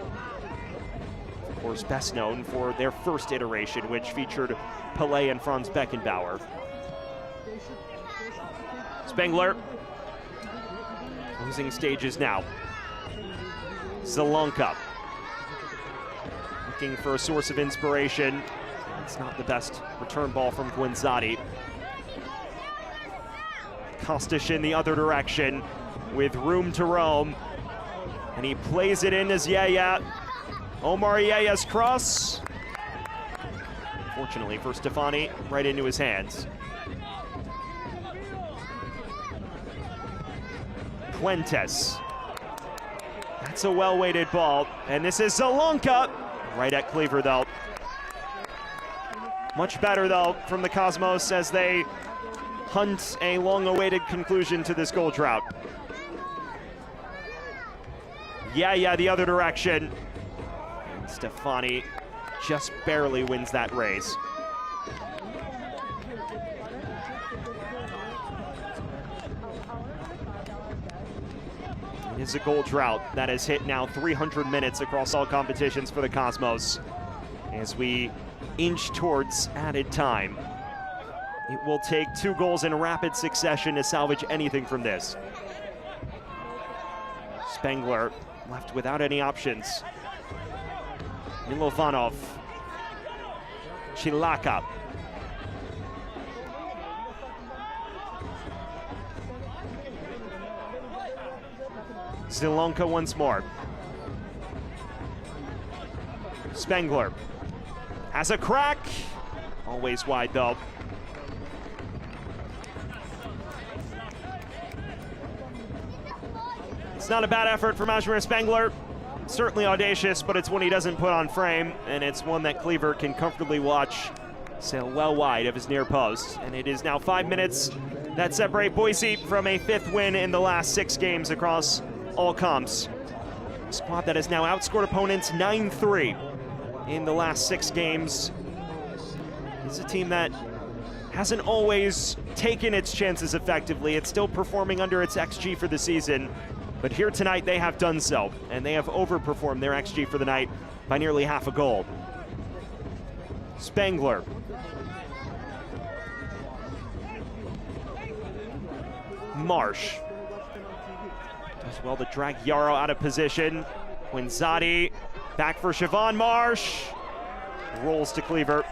Of course, best known for their first iteration, which featured Pelé and Franz Beckenbauer. Spengler, closing stages now. Zelonka, looking for a source of inspiration. It's not the best return ball from Guenzati. Kostic in the other direction with room to roam. And he plays it in as Yaya. Omar Yaya's cross. Fortunately for Stefani, right into his hands. Fuentes. That's a well-weighted ball, and this is Zelonka. Right at Cleaver, though. Much better, though, from the Cosmos as they hunt a long-awaited conclusion to this goal drought. Yeah, the other direction. And Stefani just barely wins that race. It is a goal drought that has hit now 300 minutes across all competitions for the Cosmos. As we inch towards added time, it will take 2 goals in rapid succession to salvage anything from this. Spengler left without any options. Milovanov. Chilaka. Zelonka once more. Spengler has a crack. Always wide, though. It's not a bad effort from Ajmer Spengler. Certainly audacious, but it's one he doesn't put on frame, and it's one that Cleaver can comfortably watch sail well wide of his near post. And it is now 5 minutes that separate Boise from a 5th win in the last 6 games across all comps. A squad that has now outscored opponents 9-3 in the last 6 games. It's a team that hasn't always taken its chances effectively. It's still performing under its XG for the season, but here tonight they have done so, and they have overperformed their XG for the night by nearly half a goal. Spengler. Marsh. Does well to drag Yarrow out of position. Guenzati back for Siobhan Marsh. Rolls to Cleaver.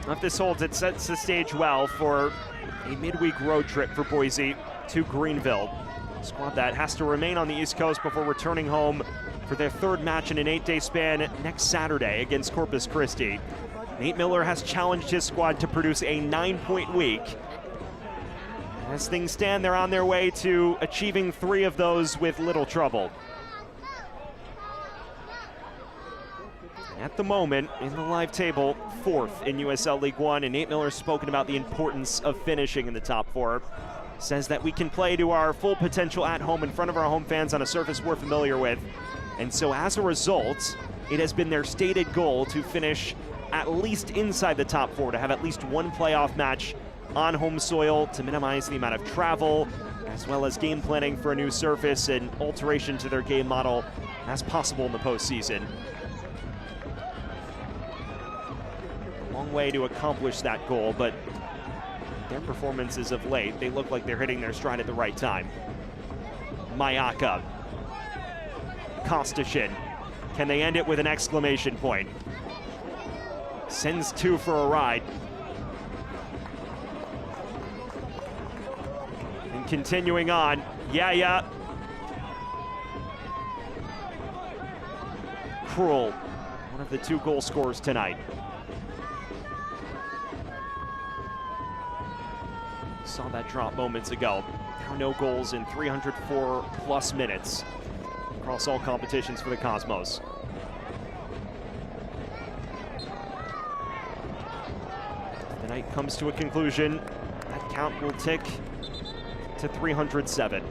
If this holds, it sets the stage well for a midweek road trip for Boise to Greenville. A squad that has to remain on the East Coast before returning home for their 3rd match in an 8-day span next Saturday against Corpus Christi. Nate Miller has challenged his squad to produce a 9-point week. As things stand, they're on their way to achieving 3 of those with little trouble. at the moment in the live table, 4th in USL League One, and Nate Miller's spoken about the importance of finishing in the top 4. Says that we can play to our full potential at home in front of our home fans on a surface we're familiar with. And so as a result, it has been their stated goal to finish at least inside the top 4, to have at least one playoff match on home soil to minimize the amount of travel, as well as game planning for a new surface and alteration to their game model as possible in the postseason. A long way to accomplish that goal, but their performances of late, they look like they're hitting their stride at the right time. Mayaka. Kostashin. Can they end it with an exclamation point? Sends 2 for a ride. And continuing on, yeah. Cruel, one of the 2 goal scorers tonight. Saw that drop moments ago. Now no goals in 304 plus minutes across all competitions for the Cosmos. If the night comes to a conclusion, that count will tick to 307.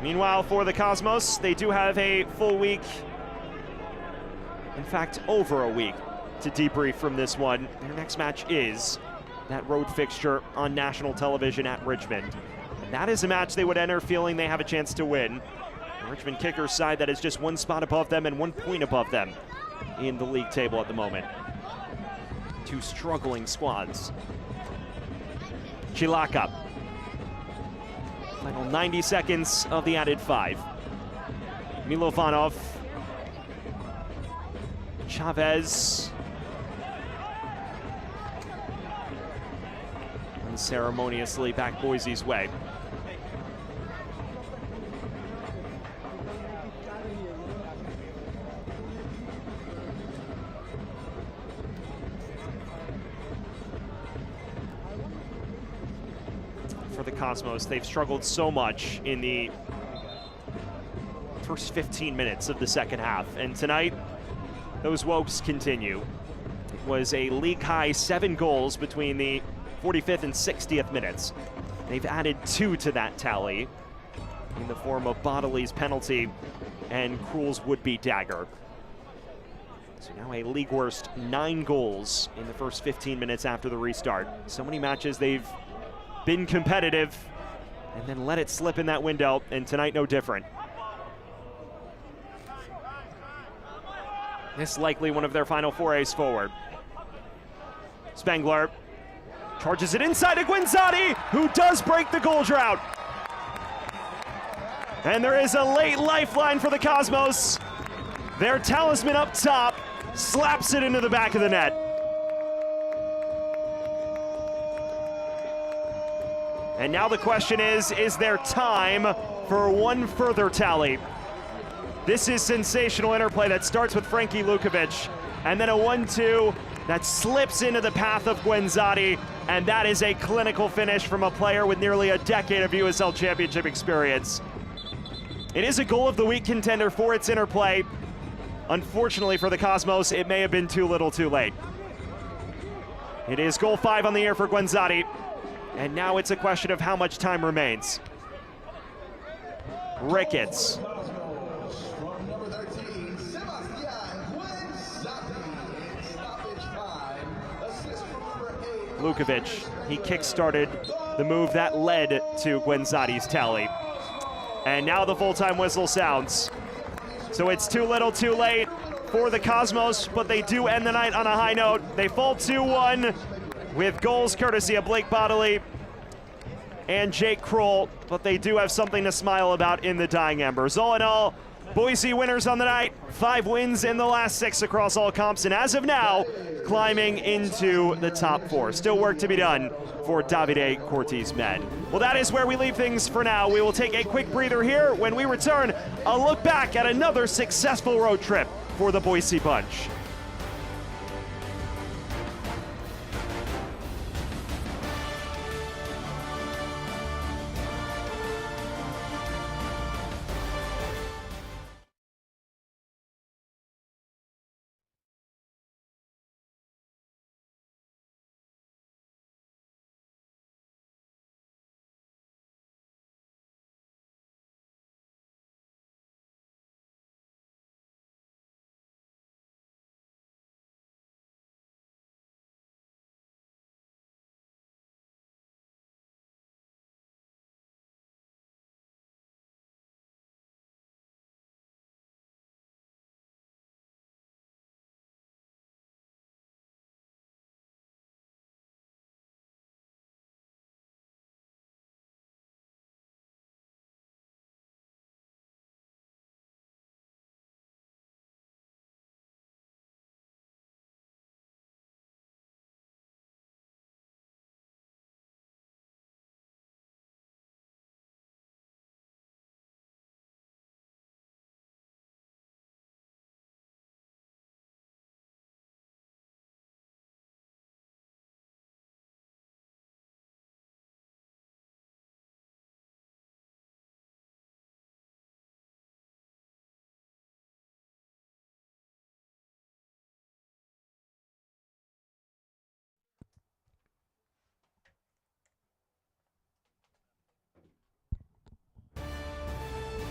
Meanwhile, for the Cosmos, they do have a full week, in fact, over a week, to debrief from this one. Their next match is that road fixture on national television at Richmond. And that is a match they would enter feeling they have a chance to win. The Richmond Kickers side that is just 1 spot above them and 1 point above them in the league table at the moment. 2 struggling squads. Chilaka. Final 90 seconds of the added 5. Milovanov. Chavez. Unceremoniously back Boise's way. For the Cosmos, they've struggled so much in the first 15 minutes of the second half, and tonight those woes continue. It was a league-high 7 goals between the 45th and 60th minutes. They've added 2 to that tally in the form of Bodiley's penalty and Cruel's would-be dagger. So now a league worst 9 goals in the first 15 minutes after the restart. So many matches they've been competitive and then let it slip in that window, and tonight no different. This likely one of their final forays forward. Spengler charges it inside to Guenzati, who does break the goal drought. And there is a late lifeline for the Cosmos. Their talisman up top slaps it into the back of the net. And now the question is there time for one further tally? This is sensational interplay that starts with Frankie Lukovic, and then a 1-2 that slips into the path of Guenzati, and that is a clinical finish from a player with nearly a decade of USL Championship experience. It is a goal of the week contender for its interplay. Unfortunately for the Cosmos, it may have been too little too late. It is goal 5 on the year for Guenzati. And now it's a question of how much time remains. Ricketts. Lukovic, he kick-started the move that led to Guenzati's tally. And now the full-time whistle sounds. So it's too little too late for the Cosmos, but they do end the night on a high note. They fall 2-1. with goals courtesy of Blake Bodiley and Jake Kroll, but they do have something to smile about in the dying embers. All in all, Boise winners on the night, 5 wins in the last 6 across all comps, and as of now, climbing into the top 4. Still work to be done for Davide Corti's men. Well, that is where we leave things for now. We will take a quick breather here. When we return, a look back at another successful road trip for the Boise Bunch.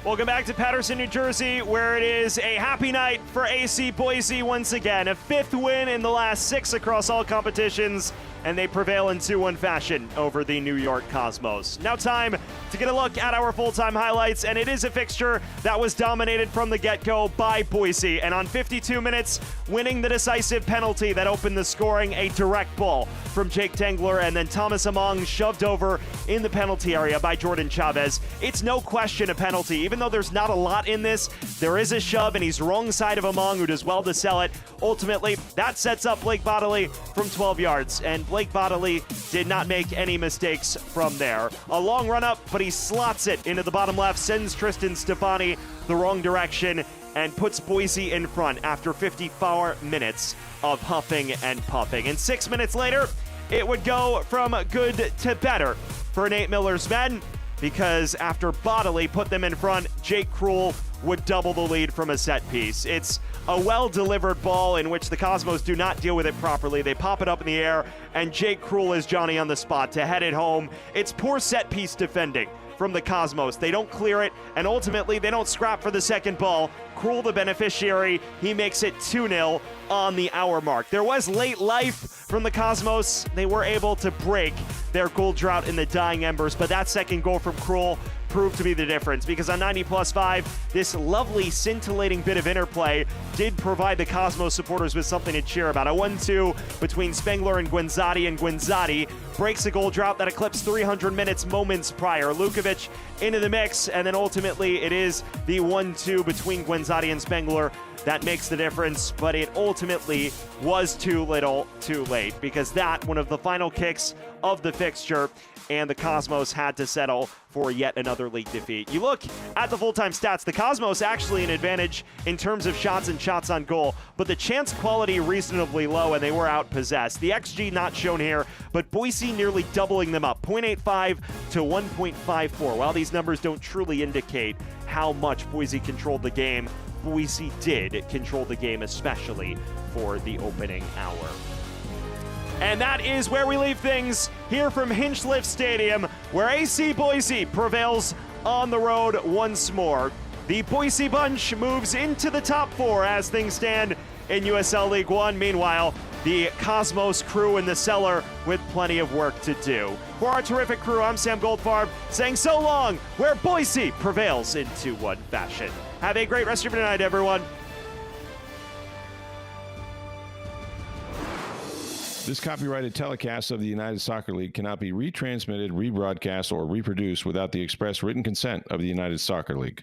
Welcome back to Paterson, New Jersey, where it is a happy night for AC Boise once again. A 5th win in the last 6 across all competitions, and they prevail in 2-1 fashion over the New York Cosmos. Now time to get a look at our full-time highlights, and it is a fixture that was dominated from the get-go by Boise. And on 52 minutes, winning the decisive penalty that opened the scoring, a direct ball from Jake Tengler, and then Thomas Among shoved over in the penalty area by Jordan Chavez. It's no question a penalty. Even though there's not a lot in this, there is a shove, and he's wrong side of Among, who does well to sell it. Ultimately, that sets up Blake Bodley from 12 yards, and Blake Bodley did not make any mistakes from there. A long run up, but he slots it into the bottom left, sends Tristan Stefani the wrong direction, and puts Boise in front after 54 minutes of huffing and puffing. And 6 minutes later, it would go from good to better for Nate Miller's men, because after Bodley put them in front, Jake Krull would double the lead from a set piece. It's a well-delivered ball in which the Cosmos do not deal with it properly. They pop it up in the air, and Jake Krull is Johnny on the spot to head it home. It's poor set piece defending from the Cosmos. They don't clear it, and ultimately they don't scrap for the second ball. Krull, the beneficiary, he makes it 2-0 on the hour mark. There was late life from the Cosmos. They were able to break their goal drought in the dying embers, but that second goal from Krull proved to be the difference, because on 90+5, this lovely scintillating bit of interplay did provide the Cosmos supporters with something to cheer about. A 1-2 between Spengler and Guenzati breaks a goal drought that eclipsed 300 minutes moments prior. Lukovic into the mix, and then ultimately it is the 1-2 between Guenzati and Spengler that makes the difference, but it ultimately was too little, too late, because that, one of the final kicks of the fixture, and the Cosmos had to settle for yet another league defeat. You look at the full-time stats, the Cosmos actually an advantage in terms of shots and shots on goal, but the chance quality reasonably low, and they were outpossessed. The XG not shown here, but Boise nearly doubling them up, 0.85 to 1.54. While these numbers don't truly indicate how much Boise controlled the game, Boise did control the game, especially for the opening hour. And that is where we leave things here from Hinchliffe Stadium, where AC Boise prevails on the road once more. The Boise Bunch moves into the top 4 as things stand in USL League One. Meanwhile, the Cosmos crew in the cellar with plenty of work to do. For our terrific crew, I'm Sam Goldfarb saying so long, where Boise prevails in 2-1 fashion. Have a great rest of your night, everyone. This copyrighted telecast of the United Soccer League cannot be retransmitted, rebroadcast, or reproduced without the express written consent of the United Soccer League.